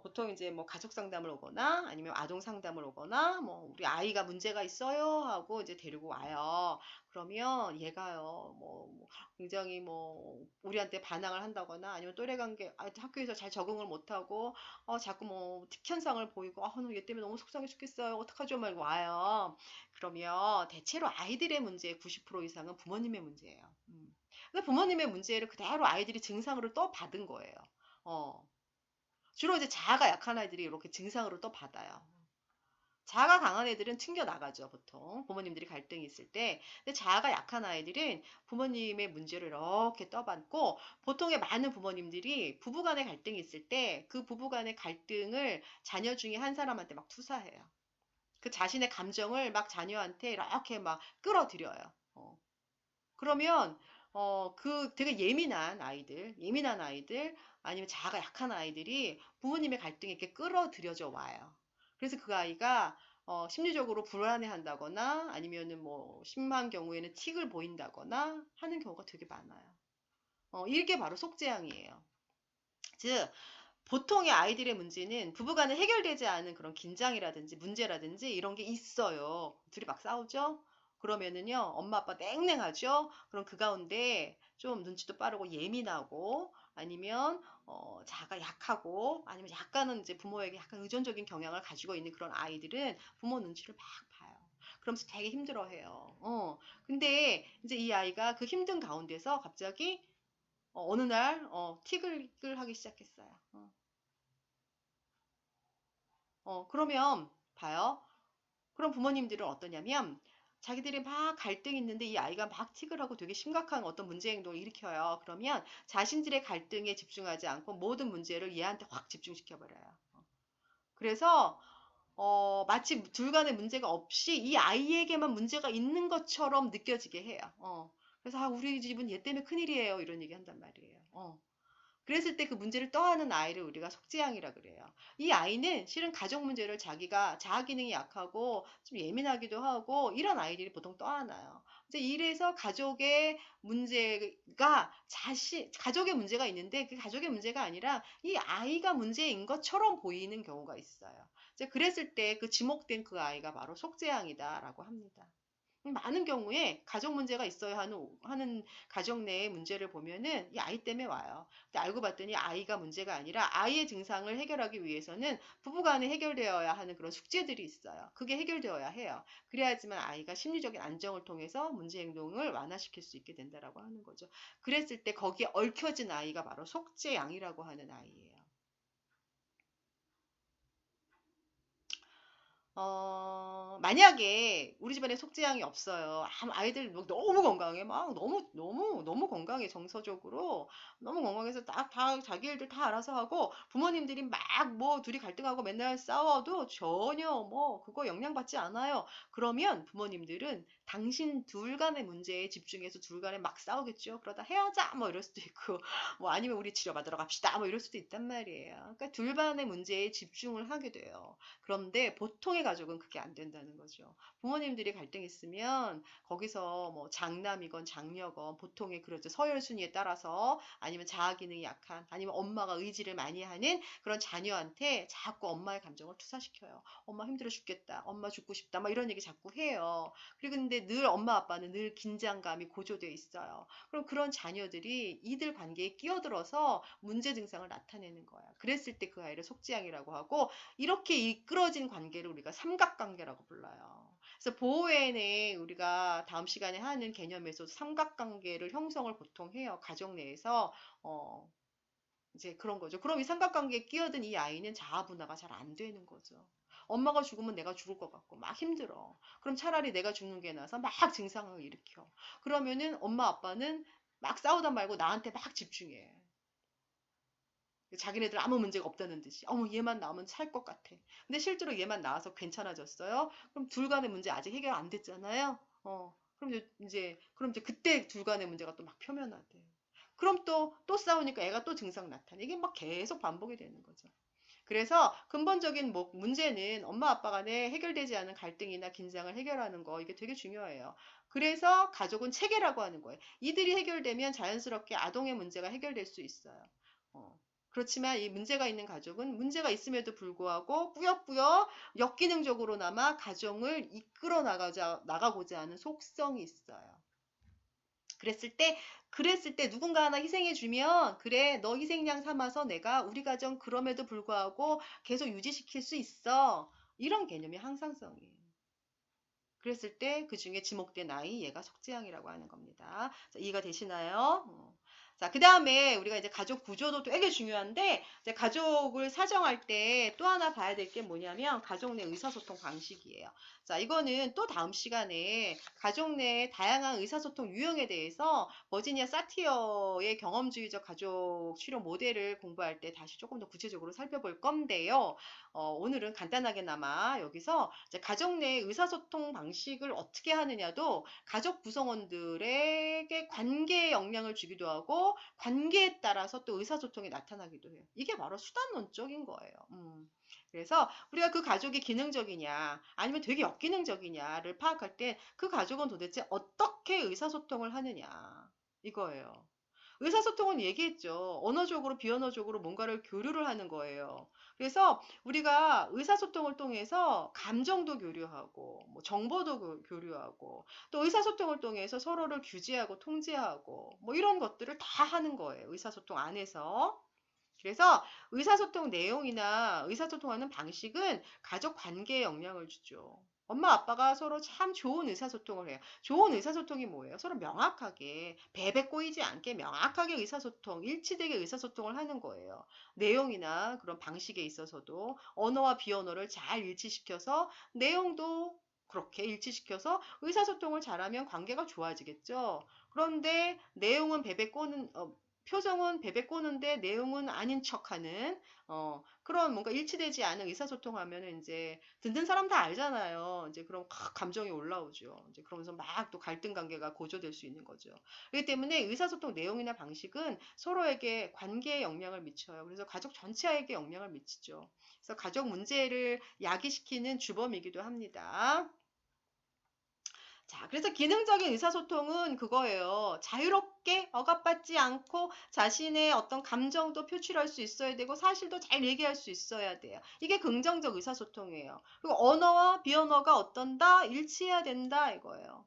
보통 이제 뭐 가족 상담을 오거나 아니면 아동 상담을 오거나 뭐 우리 아이가 문제가 있어요 하고 이제 데리고 와요. 그러면 얘가요 뭐 굉장히 뭐 우리한테 반항을 한다거나 아니면 또래 관계 학교에서 잘 적응을 못하고 자꾸 뭐 특현상을 보이고 얘 때문에 너무 속상해 죽겠어요. 어떡하죠? 말고 와요. 그러면 대체로 아이들의 문제의 90% 이상은 부모님의 문제예요. 근데 부모님의 문제를 그대로 아이들이 증상으로 또 받은 거예요. 어. 주로 이제 자아가 약한 아이들이 이렇게 증상으로 또 받아요. 자아가 강한 애들은 튕겨나가죠, 보통. 부모님들이 갈등이 있을 때. 근데 자아가 약한 아이들은 부모님의 문제를 이렇게 떠받고, 보통의 많은 부모님들이 부부간의 갈등이 있을 때, 그 부부간의 갈등을 자녀 중에 한 사람한테 막 투사해요. 그 자신의 감정을 막 자녀한테 이렇게 막 끌어들여요. 그러면, 그 되게 예민한 아이들, 아니면 자아가 약한 아이들이 부모님의 갈등에 이렇게 끌어들여져 와요. 그래서 그 아이가 심리적으로 불안해한다거나 아니면은 뭐 심한 경우에는 틱을 보인다거나 하는 경우가 되게 많아요. 이게 바로 속죄양이에요. 즉 보통의 아이들의 문제는 부부간에 해결되지 않은 그런 긴장이라든지 문제라든지 이런 게 있어요. 둘이 막 싸우죠? 그러면은요, 엄마 아빠 냉랭하죠? 그럼 그 가운데 좀 눈치도 빠르고 예민하고 아니면 자가 약하고 아니면 약간은 이제 부모에게 약간 의존적인 경향을 가지고 있는 그런 아이들은 부모 눈치를 막 봐요. 그러면서 되게 힘들어해요. 근데 이제 이 아이가 그 힘든 가운데서 갑자기 어느 날 틱을 하기 시작했어요. 그러면 봐요. 그럼 부모님들은 어떠냐면 자기들이 막 갈등이 있는데 이 아이가 막 틱을 하고 되게 심각한 어떤 문제 행동을 일으켜요. 그러면 자신들의 갈등에 집중하지 않고 모든 문제를 얘한테 확 집중시켜 버려요. 그래서 마치 둘 간의 문제가 없이 이 아이에게만 문제가 있는 것처럼 느껴지게 해요. 그래서 우리 집은 얘 때문에 큰일이에요. 이런 얘기 한단 말이에요. 그랬을 때 그 문제를 떠안은 아이를 우리가 속죄양이라 그래요. 이 아이는 실은 가족 문제를 자기가 자아 기능이 약하고 좀 예민하기도 하고 이런 아이들이 보통 떠안아요. 이제 이래서 가족의 문제가 가족의 문제가 있는데 그 가족의 문제가 아니라 이 아이가 문제인 것처럼 보이는 경우가 있어요. 이제 그랬을 때 그 지목된 그 아이가 바로 속죄양이다라고 합니다. 많은 경우에 가족 문제가 있어야 하는 가정 내의 문제를 보면은 이 아이 때문에 와요. 근데 알고 봤더니 아이가 문제가 아니라 아이의 증상을 해결하기 위해서는 부부간에 해결되어야 하는 그런 숙제들이 있어요. 그게 해결되어야 해요. 그래야지만 아이가 심리적인 안정을 통해서 문제 행동을 완화시킬 수 있게 된다라고 하는 거죠. 그랬을 때 거기에 얽혀진 아이가 바로 속죄양이라고 하는 아이예요. 만약에 우리 집안에 속죄양이 없어요. 아이들 막 너무 건강해. 막 너무 건강해. 정서적으로. 너무 건강해서 딱 다 자기 일들 다 알아서 하고 부모님들이 막 뭐 둘이 갈등하고 맨날 싸워도 전혀 뭐 그거 영향받지 않아요. 그러면 부모님들은 당신 둘 간의 문제에 집중해서 둘 간에 막 싸우겠죠. 그러다 헤어져 뭐 이럴 수도 있고 뭐 아니면 우리 치료받으러 갑시다 뭐 이럴 수도 있단 말이에요. 그러니까 둘 간의 문제에 집중을 하게 돼요. 그런데 보통의 가족은 그게 안 된다는 거죠. 부모님들이 갈등 있으면 거기서 뭐 장남이건 장녀건 보통의 그렇죠. 서열 순위에 따라서 아니면 자아 기능이 약한 아니면 엄마가 의지를 많이 하는 그런 자녀한테 자꾸 엄마의 감정을 투사시켜요. 엄마 힘들어 죽겠다. 엄마 죽고 싶다. 막 이런 얘기 자꾸 해요. 그리고 근데 늘 엄마 아빠는 늘 긴장감이 고조되어 있어요. 그럼 그런 자녀들이 이들 관계에 끼어들어서 문제 증상을 나타내는 거야. 그랬을 때 그 아이를 속지양이라고 하고 이렇게 이끌어진 관계를 우리가 삼각관계라고 불러요. 그래서 보호회는 우리가 다음 시간에 하는 개념에서 삼각관계를 형성을 보통 해요. 가족 내에서 어, 이제 그런 거죠. 그럼 이 삼각관계에 끼어든 이 아이는 자아 분화가 잘 안 되는 거죠. 엄마가 죽으면 내가 죽을 것 같고 막 힘들어. 그럼 차라리 내가 죽는 게 나아서 막 증상을 일으켜. 그러면은 엄마 아빠는 막 싸우다 말고 나한테 막 집중해. 자기네들 아무 문제가 없다는 듯이. 어머, 얘만 나오면 살 것 같아. 근데 실제로 얘만 나와서 괜찮아졌어요? 그럼 둘 간의 문제 아직 해결 안 됐잖아요? 그럼 이제 그때 둘 간의 문제가 또 막 표면화돼. 그럼 또 싸우니까 애가 또 증상 나타나. 이게 막 계속 반복이 되는 거죠. 그래서 근본적인 뭐 문제는 엄마 아빠 간에 해결되지 않은 갈등이나 긴장을 해결하는 거 이게 되게 중요해요. 그래서 가족은 체계라고 하는 거예요. 이들이 해결되면 자연스럽게 아동의 문제가 해결될 수 있어요. 어. 그렇지만 이 문제가 있는 가족은 문제가 있음에도 불구하고 꾸역꾸역 역기능적으로나마 가정을 이끌어 나가고자 하는 속성이 있어요. 그랬을 때, 그랬을 때 누군가 하나 희생해주면, 그래, 너 희생양 삼아서 내가 우리 가정 그럼에도 불구하고 계속 유지시킬 수 있어. 이런 개념이 항상성이에요. 그랬을 때 그 중에 지목된 아이, 얘가 속죄양이라고 하는 겁니다. 자, 이해가 되시나요? 자, 그 다음에 우리가 이제 가족 구조도 되게 중요한데, 이제 가족을 사정할 때 또 하나 봐야 될 게 뭐냐면, 가족 내 의사소통 방식이에요. 자, 이거는 또 다음 시간에 가족 내 다양한 의사소통 유형에 대해서 버지니아 사티어의 경험주의적 가족 치료 모델을 공부할 때 다시 조금 더 구체적으로 살펴볼 건데요. 오늘은 간단하게나마 여기서 이제 가족 내 의사소통 방식을 어떻게 하느냐도 가족 구성원들에게 관계에 영향을 주기도 하고 관계에 따라서 또 의사소통이 나타나기도 해요. 이게 바로 수단론적인 거예요. 그래서 우리가 그 가족이 기능적이냐 아니면 되게 역기능적이냐를 파악할 때 그 가족은 도대체 어떻게 의사소통을 하느냐 이거예요. 의사소통은 얘기했죠. 언어적으로 비언어적으로 뭔가를 교류를 하는 거예요. 그래서 우리가 의사소통을 통해서 감정도 교류하고 뭐 정보도 교류하고 또 의사소통을 통해서 서로를 규제하고 통제하고 뭐 이런 것들을 다 하는 거예요. 의사소통 안에서. 그래서 의사소통 내용이나 의사소통하는 방식은 가족 관계에 영향을 주죠. 엄마 아빠가 서로 참 좋은 의사소통을 해요. 좋은 의사소통이 뭐예요? 서로 명확하게, 베베 꼬이지 않게 명확하게 의사소통, 일치되게 의사소통을 하는 거예요. 내용이나 그런 방식에 있어서도 언어와 비언어를 잘 일치시켜서 내용도 그렇게 일치시켜서 의사소통을 잘하면 관계가 좋아지겠죠. 그런데 내용은 베베 꼬는 표정은 베베 꼬는데 내용은 아닌 척하는 그런 뭔가 일치되지 않은 의사소통하면은 이제 듣는 사람 다 알잖아요. 이제 그럼 감정이 올라오죠. 이제 그러면서 막 또 갈등 관계가 고조될 수 있는 거죠. 그렇기 때문에 의사소통 내용이나 방식은 서로에게 관계에 영향을 미쳐요. 그래서 가족 전체에게 영향을 미치죠. 그래서 가족 문제를 야기시키는 주범이기도 합니다. 자, 그래서 기능적인 의사소통은 그거예요. 자유롭게 억압받지 않고 자신의 어떤 감정도 표출할 수 있어야 되고 사실도 잘 얘기할 수 있어야 돼요. 이게 긍정적 의사소통이에요. 그리고 언어와 비언어가 어떤다? 일치해야 된다 이거예요.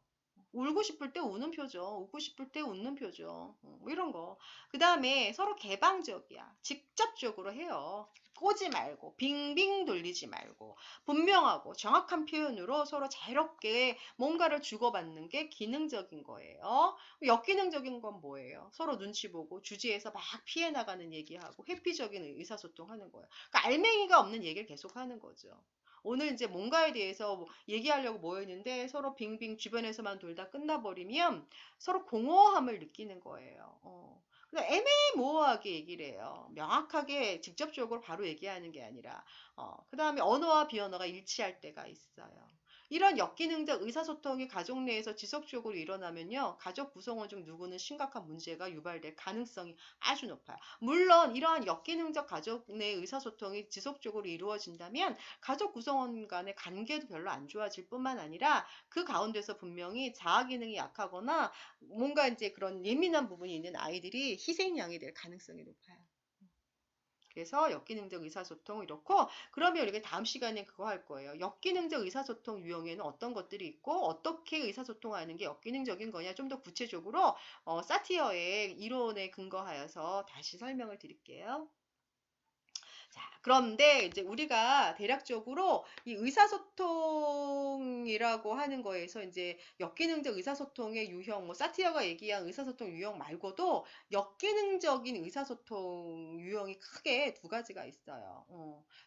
울고 싶을 때 우는 표정, 웃고 싶을 때 웃는 표정, 뭐 이런 거. 그 다음에 서로 개방적이야. 직접적으로 해요. 꼬지 말고, 빙빙 돌리지 말고, 분명하고 정확한 표현으로 서로 자유롭게 뭔가를 주고받는 게 기능적인 거예요. 역기능적인 건 뭐예요? 서로 눈치 보고 주지에서 막 피해 나가는 얘기하고 회피적인 의사소통 하는 거예요. 그러니까 알맹이가 없는 얘기를 계속 하는 거죠. 오늘 이제 뭔가에 대해서 얘기하려고 모였는데 서로 빙빙 주변에서만 돌다 끝나버리면 서로 공허함을 느끼는 거예요. 그냥 애매모호하게 얘기를 해요. 명확하게 직접적으로 바로 얘기하는 게 아니라 그 다음에 언어와 비언어가 일치할 때가 있어요. 이런 역기능적 의사소통이 가족 내에서 지속적으로 일어나면요. 가족 구성원 중 누구는 심각한 문제가 유발될 가능성이 아주 높아요. 물론 이러한 역기능적 가족 내 의사소통이 지속적으로 이루어진다면 가족 구성원 간의 관계도 별로 안 좋아질 뿐만 아니라 그 가운데서 분명히 자아 기능이 약하거나 뭔가 이제 그런 예민한 부분이 있는 아이들이 희생양이 될 가능성이 높아요. 그래서 역기능적 의사소통 이렇고 그러면 우리가 다음 시간에 그거 할 거예요. 역기능적 의사소통 유형에는 어떤 것들이 있고 어떻게 의사소통하는 게 역기능적인 거냐 좀 더 구체적으로 사티어의 이론에 근거하여서 다시 설명을 드릴게요. 자, 그런데 이제 우리가 대략적으로 이 의사소통이라고 하는 거에서 이제 역기능적 의사소통의 유형, 뭐 사티어가 얘기한 의사소통 유형 말고도 역기능적인 의사소통 유형이 크게 두 가지가 있어요.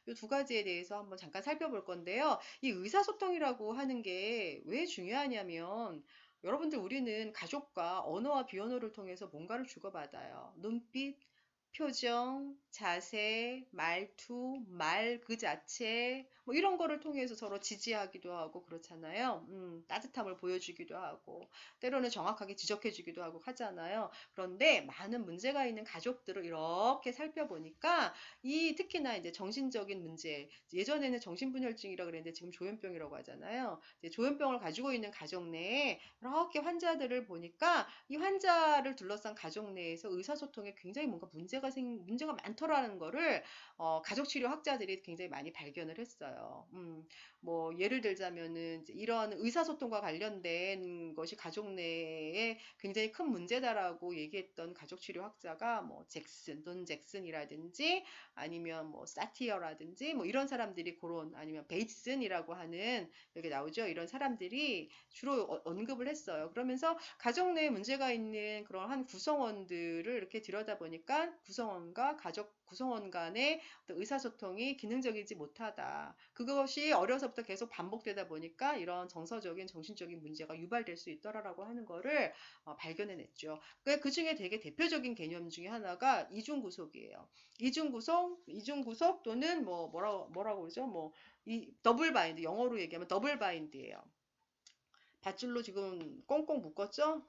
이 두 가지에 대해서 한번 잠깐 살펴볼 건데요. 이 의사소통이라고 하는 게 왜 중요하냐면 여러분들 우리는 가족과 언어와 비언어를 통해서 뭔가를 주고받아요. 눈빛, 표정, 자세, 말투, 말 그 자체, 뭐 이런 거를 통해서 서로 지지하기도 하고 그렇잖아요. 따뜻함을 보여주기도 하고, 때로는 정확하게 지적해주기도 하고 하잖아요. 그런데 많은 문제가 있는 가족들을 이렇게 살펴보니까 이 특히나 이제 정신적인 문제, 예전에는 정신분열증이라고 그랬는데 지금 조현병이라고 하잖아요. 이제 조현병을 가지고 있는 가족 내에 이렇게 환자들을 보니까 이 환자를 둘러싼 가족 내에서 의사소통에 굉장히 뭔가 문제가 많더라는 거를 가족치료 학자들이 굉장히 많이 발견을 했어요. 뭐 예를 들자면은 이런 의사소통과 관련된 것이 가족 내에 굉장히 큰 문제다라고 얘기했던 가족치료 학자가 뭐 논 잭슨이라든지 아니면 뭐 사티어라든지 뭐 이런 사람들이 그런 아니면 베이슨이라고 하는 여기 나오죠. 이런 사람들이 주로 언급을 했어요. 그러면서 가족 내에 문제가 있는 그런 한 구성원들을 이렇게 들여다보니까 구성원과 가족 구성원 간의 어떤 의사소통이 기능적이지 못하다. 그것이 어려서부터 계속 반복되다 보니까 이런 정서적인 정신적인 문제가 유발될 수 있더라라고 하는 거를 발견해냈죠. 그 중에 되게 대표적인 개념 중에 하나가 이중구속이에요. 이중구속 또는 뭐라고 그러죠? 뭐 이 더블 바인드 영어로 얘기하면 더블 바인드예요. 밧줄로 지금 꽁꽁 묶었죠?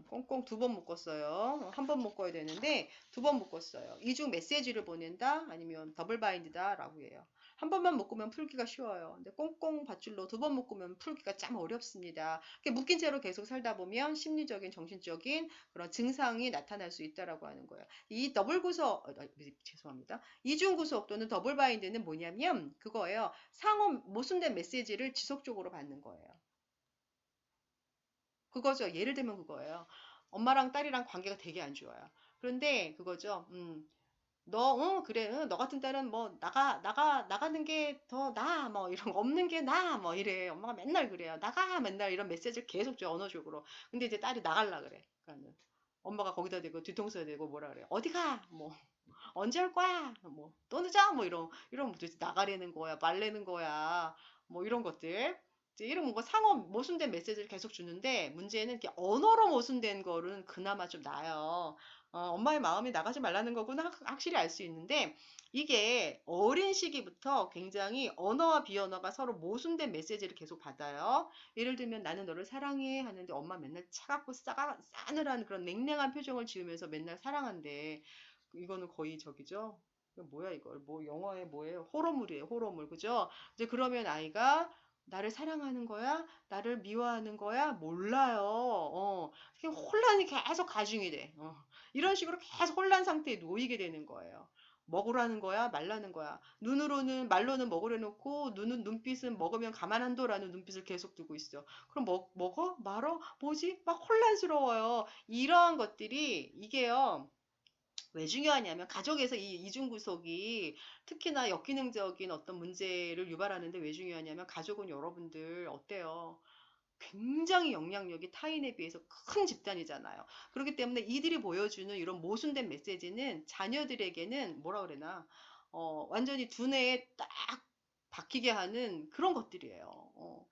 꽁꽁 두 번 묶었어요. 한 번 묶어야 되는데 두 번 묶었어요. 이중 메시지를 보낸다 아니면 더블 바인드다라고 해요. 한 번만 묶으면 풀기가 쉬워요. 근데 꽁꽁 밧줄로 두 번 묶으면 풀기가 참 어렵습니다. 묶인 채로 계속 살다 보면 심리적인, 정신적인 그런 증상이 나타날 수 있다라고 하는 거예요. 이 더블 구속, 죄송합니다. 이중 구속 또는 더블 바인드는 뭐냐면 그거예요. 상호 모순된 메시지를 지속적으로 받는 거예요. 그거죠. 예를 들면 그거예요. 엄마랑 딸이랑 관계가 되게 안 좋아요. 그런데 그거죠. 그래. 너 같은 딸은 뭐, 나가는 게 더 나아. 뭐, 이런 거 없는 게 나아. 뭐, 이래. 엄마가 맨날 그래요. 나가! 맨날 이런 메시지를 계속 줘, 언어적으로. 근데 이제 딸이 나갈라 그래. 그러니까는. 엄마가 거기다 대고 뒤통수에 대고 뭐라 그래. 어디 가! 뭐, 언제 올 거야? 뭐, 또 늦어? 뭐, 이런 도대체 나가려는 거야. 말래는 거야. 뭐, 이런 것들. 이제 이런 뭔가 상호 모순된 메시지를 계속 주는데 문제는 이렇게 언어로 모순된 거는 그나마 좀 나아요. 엄마의 마음이 나가지 말라는 거구나 확실히 알 수 있는데 이게 어린 시기부터 굉장히 언어와 비언어가 서로 모순된 메시지를 계속 받아요. 예를 들면 나는 너를 사랑해 하는데 엄마 맨날 차갑고 싸늘한 그런 냉랭한 표정을 지으면서 맨날 사랑한대. 이거는 거의 저기죠. 이거 뭐야 이거 뭐 영어에 뭐예요? 호러물이에요, 호러물. 그죠? 이제 그러면 아이가 나를 사랑하는 거야? 나를 미워하는 거야? 몰라요. 혼란이 계속 가중이 돼. 이런 식으로 계속 혼란 상태에 놓이게 되는 거예요. 먹으라는 거야? 말라는 거야? 눈으로는, 말로는 먹으려 놓고, 눈빛은 먹으면 가만 안 둬라는 눈빛을 계속 두고 있어. 그럼 먹어? 말어? 뭐지? 막 혼란스러워요. 이러한 것들이, 이게요, 왜 중요하냐면 가족에서 이 이중구속이 특히나 역기능적인 어떤 문제를 유발하는데 왜 중요하냐면 가족은 여러분들 어때요? 굉장히 영향력이 타인에 비해서 큰 집단이잖아요. 그렇기 때문에 이들이 보여주는 이런 모순된 메시지는 자녀들에게는 뭐라 그래나 완전히 두뇌에 딱 박히게 하는 그런 것들이에요.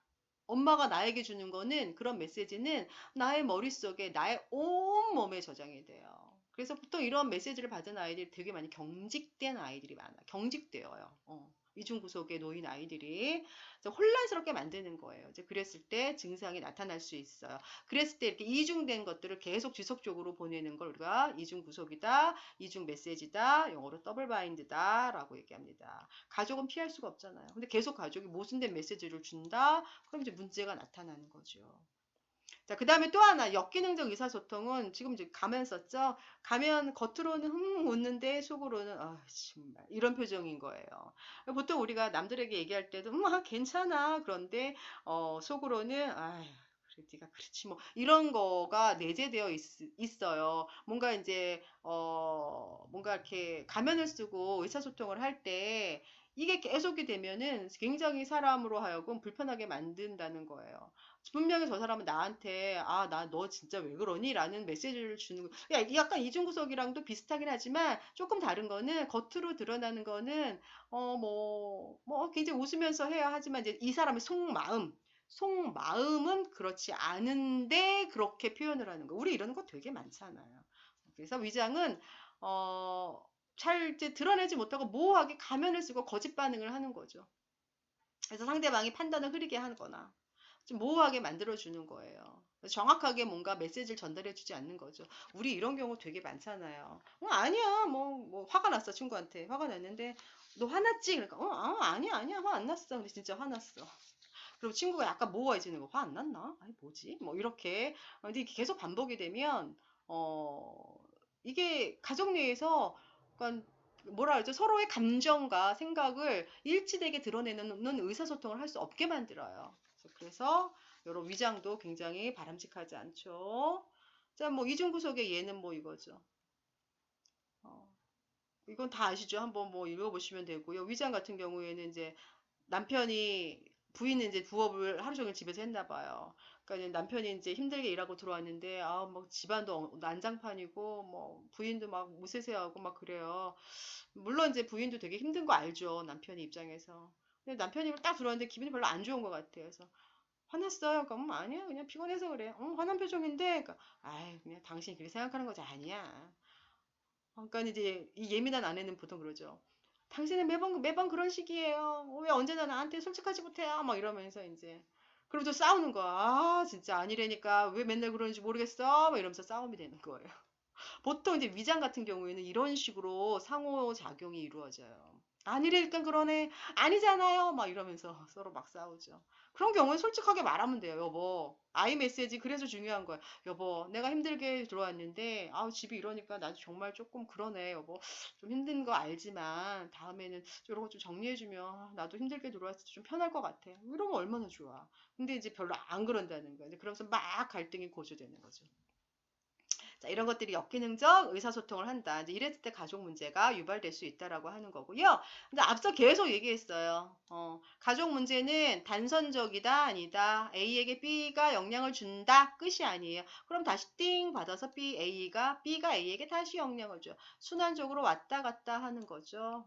엄마가 나에게 주는 거는 그런 메시지는 나의 머릿속에 나의 온 몸에 저장이 돼요. 그래서 보통 이런 메시지를 받은 아이들이 되게 많이 경직된 아이들이 많아. 경직되어요. 이중구속에 놓인 아이들이 혼란스럽게 만드는 거예요. 이제 그랬을 때 증상이 나타날 수 있어요. 그랬을 때 이렇게 이중된 것들을 계속 지속적으로 보내는 걸 우리가 이중구속이다, 이중 메시지다, 영어로 더블 바인드다라고 얘기합니다. 가족은 피할 수가 없잖아요. 근데 계속 가족이 모순된 메시지를 준다? 그럼 이제 문제가 나타나는 거죠. 자, 그 다음에 또 하나, 역기능적 의사소통은 지금 이제 가면 썼죠? 가면 겉으로는 웃는데 속으로는, 정말. 이런 표정인 거예요. 보통 우리가 남들에게 얘기할 때도, 괜찮아. 그런데, 속으로는, 그래, 네가 그렇지 뭐 이런 거가 내재되어 있어요. 뭔가 이제 뭔가 이렇게 가면을 쓰고 의사소통을 할 때 이게 계속이 되면은 굉장히 사람으로 하여금 불편하게 만든다는 거예요. 분명히 저 사람은 나한테 나 너 진짜 왜 그러니? 라는 메시지를 주는 거. 약간 이중구석이랑도 비슷하긴 하지만 조금 다른 거는 겉으로 드러나는 거는 굉장히 웃으면서 해야 하지만 이제 이 사람의 속마음은 그렇지 않은데 그렇게 표현을 하는 거. 우리 이러는 거 되게 많잖아요. 그래서 위장은 잘 이제 드러내지 못하고 모호하게 가면을 쓰고 거짓 반응을 하는 거죠. 그래서 상대방이 판단을 흐리게 하거나 좀 모호하게 만들어주는 거예요. 정확하게 뭔가 메시지를 전달해주지 않는 거죠. 우리 이런 경우 되게 많잖아요. 아니야, 뭐 화가 났어 친구한테 화가 났는데 너 화났지? 그러니까 아니야 화 안 났어. 근데 진짜 화났어. 그리고 친구가 약간 모호해지는 거, 화 안 났나? 아니, 뭐지? 뭐, 이렇게. 근데 이게 계속 반복이 되면, 이게 가족 내에서, 그러니까 뭐라 그러죠? 서로의 감정과 생각을 일치되게 드러내는 의사소통을 할 수 없게 만들어요. 그래서, 이런 위장도 굉장히 바람직하지 않죠. 자, 뭐, 이중구속의 예는 뭐 이거죠. 어, 이건 다 아시죠? 한번 뭐 읽어보시면 되고요. 위장 같은 경우에는 이제 남편이 부인은 이제 부업을 하루 종일 집에서 했나 봐요. 그러니까 남편이 이제 힘들게 일하고 들어왔는데 뭐 집안도 난장판이고 뭐 부인도 막 무세세하고 막 그래요. 물론 이제 부인도 되게 힘든 거 알죠. 남편이 입장에서. 근데 남편이 딱 들어왔는데 기분이 별로 안 좋은 것 같아요. 그래서 화났어요. 그러니까 아니야 그냥 피곤해서 그래. 화난 표정인데 그러니까 그냥 당신이 그렇게 생각하는 거지 아니야. 그러니까 이제 이 예민한 아내는 보통 그러죠. 당신은 매번 그런 식이에요. 왜 언제나 나한테 솔직하지 못해요? 막 이러면서 이제. 그리고 또 싸우는 거야. 진짜 아니라니까. 왜 맨날 그러는지 모르겠어? 막 이러면서 싸움이 되는 거예요. 보통 이제 위장 같은 경우에는 이런 식으로 상호작용이 이루어져요. 아니라니까 그러네. 아니잖아요. 막 이러면서 서로 막 싸우죠. 그런 경우는 솔직하게 말하면 돼요. 여보, 아이 메시지 그래서 중요한 거예요. 여보, 내가 힘들게 들어왔는데 집이 이러니까 나도 정말 조금 그러네. 여보, 좀 힘든 거 알지만 다음에는 이런 거 좀 정리해주면 나도 힘들게 들어왔을 때 좀 편할 것 같아. 이러면 얼마나 좋아. 근데 이제 별로 안 그런다는 거예요. 그러면서 막 갈등이 고조되는 거죠. 자, 이런 것들이 역기능적 의사소통을 한다. 이제 이랬을 때 가족 문제가 유발될 수 있다라고 하는 거고요. 근데 앞서 계속 얘기했어요. 가족 문제는 단선적이다, 아니다. A에게 B가 영향을 준다, 끝이 아니에요. 그럼 다시 띵 받아서 B가 A에게 다시 영향을 줘요. 순환적으로 왔다 갔다 하는 거죠.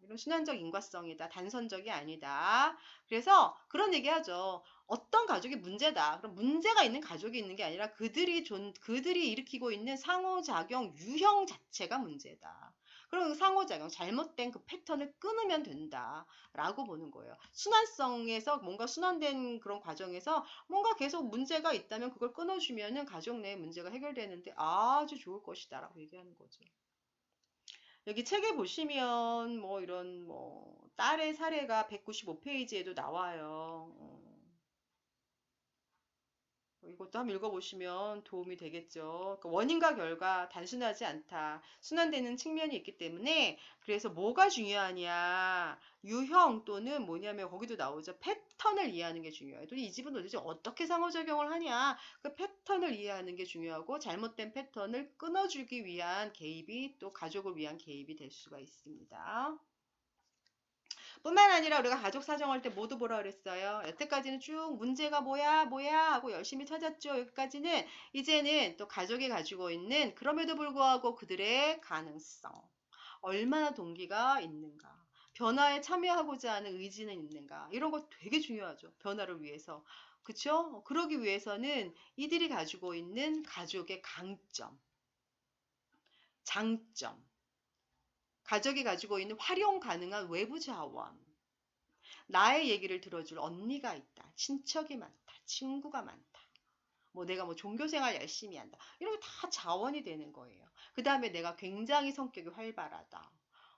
이런 순환적 인과성이다. 단선적이 아니다. 그래서 그런 얘기 하죠. 어떤 가족이 문제다. 그럼 문제가 있는 가족이 있는 게 아니라 그들이 일으키고 있는 상호작용 유형 자체가 문제다. 그럼 상호작용, 잘못된 그 패턴을 끊으면 된다. 라고 보는 거예요. 순환성에서 뭔가 순환된 그런 과정에서 뭔가 계속 문제가 있다면 그걸 끊어주면은 가족 내의 문제가 해결되는데 아주 좋을 것이다. 라고 얘기하는 거죠. 여기 책에 보시면 뭐 이런 뭐 딸의 사례가 195페이지에도 나와요. 이것도 한번 읽어보시면 도움이 되겠죠. 그러니까 원인과 결과 단순하지 않다. 순환되는 측면이 있기 때문에 그래서 뭐가 중요하냐. 유형 또는 뭐냐면 거기도 나오죠. 패턴을 이해하는 게 중요해요. 또 이 집은 도대체 어떻게 상호작용을 하냐. 그 패턴을 이해하는 게 중요하고 잘못된 패턴을 끊어주기 위한 개입이 또 가족을 위한 개입이 될 수가 있습니다. 뿐만 아니라 우리가 가족 사정할 때 모두 뭐라 그랬어요? 여태까지는 쭉 문제가 뭐야 하고 열심히 찾았죠. 여기까지는 이제는 또 가족이 가지고 있는 그럼에도 불구하고 그들의 가능성, 얼마나 동기가 있는가, 변화에 참여하고자 하는 의지는 있는가, 이런 거 되게 중요하죠. 변화를 위해서. 그쵸? 그러기 위해서는 이들이 가지고 있는 가족의 강점, 장점, 가족이 가지고 있는 활용 가능한 외부 자원, 나의 얘기를 들어줄 언니가 있다. 친척이 많다. 친구가 많다. 뭐 내가 뭐 종교생활 열심히 한다. 이런 게 다 자원이 되는 거예요. 그 다음에 내가 굉장히 성격이 활발하다.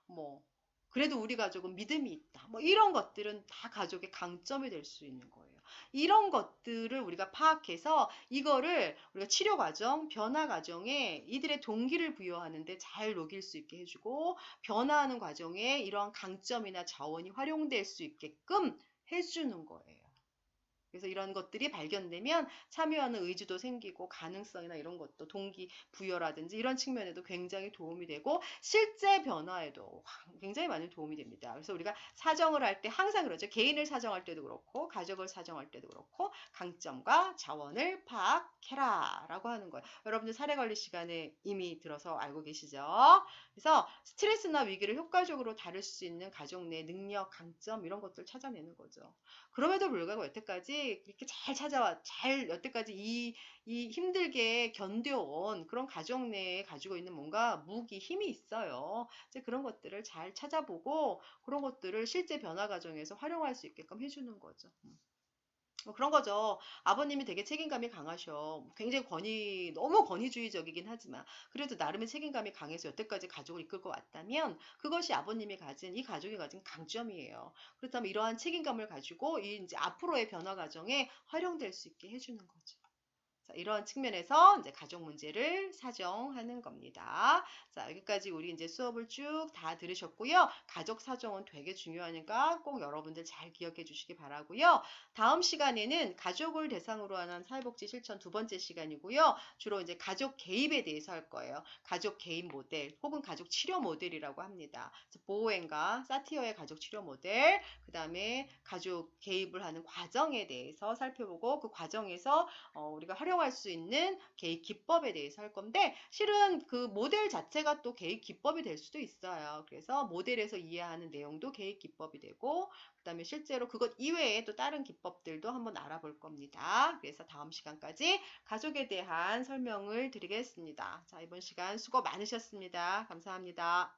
뭐 그래도 우리 가족은 믿음이 있다. 뭐 이런 것들은 다 가족의 강점이 될 수 있는 거예요. 이런 것들을 우리가 파악해서 이거를 우리가 치료 과정, 변화 과정에 이들의 동기를 부여하는데 잘 녹일 수 있게 해주고 변화하는 과정에 이러한 강점이나 자원이 활용될 수 있게끔 해주는 거예요. 그래서 이런 것들이 발견되면 참여하는 의지도 생기고 가능성이나 이런 것도 동기 부여라든지 이런 측면에도 굉장히 도움이 되고 실제 변화에도 굉장히 많은 도움이 됩니다. 그래서 우리가 사정을 할 때 항상 그러죠. 개인을 사정할 때도 그렇고 가족을 사정할 때도 그렇고 강점과 자원을 파악해라 라고 하는 거예요. 여러분들 사례 관리 시간에 이미 들어서 알고 계시죠? 그래서 스트레스나 위기를 효과적으로 다룰 수 있는 가족 내 능력, 강점 이런 것들 찾아내는 거죠. 그럼에도 불구하고 여태까지 이렇게 잘 찾아와, 여태까지 이 힘들게 견뎌온 그런 가정 내에 가지고 있는 뭔가 무기, 힘이 있어요. 이제 그런 것들을 잘 찾아보고 그런 것들을 실제 변화 과정에서 활용할 수 있게끔 해주는 거죠. 뭐 그런 거죠. 아버님이 되게 책임감이 강하셔. 굉장히 너무 권위주의적이긴 하지만, 그래도 나름의 책임감이 강해서 여태까지 가족을 이끌고 왔다면, 그것이 아버님이 가진, 이 가족이 가진 강점이에요. 그렇다면 이러한 책임감을 가지고, 이 이제 앞으로의 변화 과정에 활용될 수 있게 해주는 거죠. 자, 이런 측면에서 이제 가족 문제를 사정하는 겁니다. 자, 여기까지 우리 이제 수업을 쭉 다 들으셨고요. 가족 사정은 되게 중요하니까 꼭 여러분들 잘 기억해 주시기 바라고요. 다음 시간에는 가족을 대상으로 하는 사회복지 실천 두 번째 시간이고요. 주로 이제 가족 개입에 대해서 할 거예요. 가족 개입 모델 혹은 가족 치료 모델이라고 합니다. 보호앤과 사티어의 가족 치료 모델, 그 다음에 가족 개입을 하는 과정에 대해서 살펴보고 그 과정에서 우리가 활용할 수 있는 개입 기법에 대해서 할 건데 실은 그 모델 자체가 또 개입 기법이 될 수도 있어요. 그래서 모델에서 이해하는 내용도 개입 기법이 되고 그다음에 실제로 그것 이외에 또 다른 기법들도 한번 알아볼 겁니다. 그래서 다음 시간까지 가족에 대한 설명을 드리겠습니다. 자, 이번 시간 수고 많으셨습니다. 감사합니다.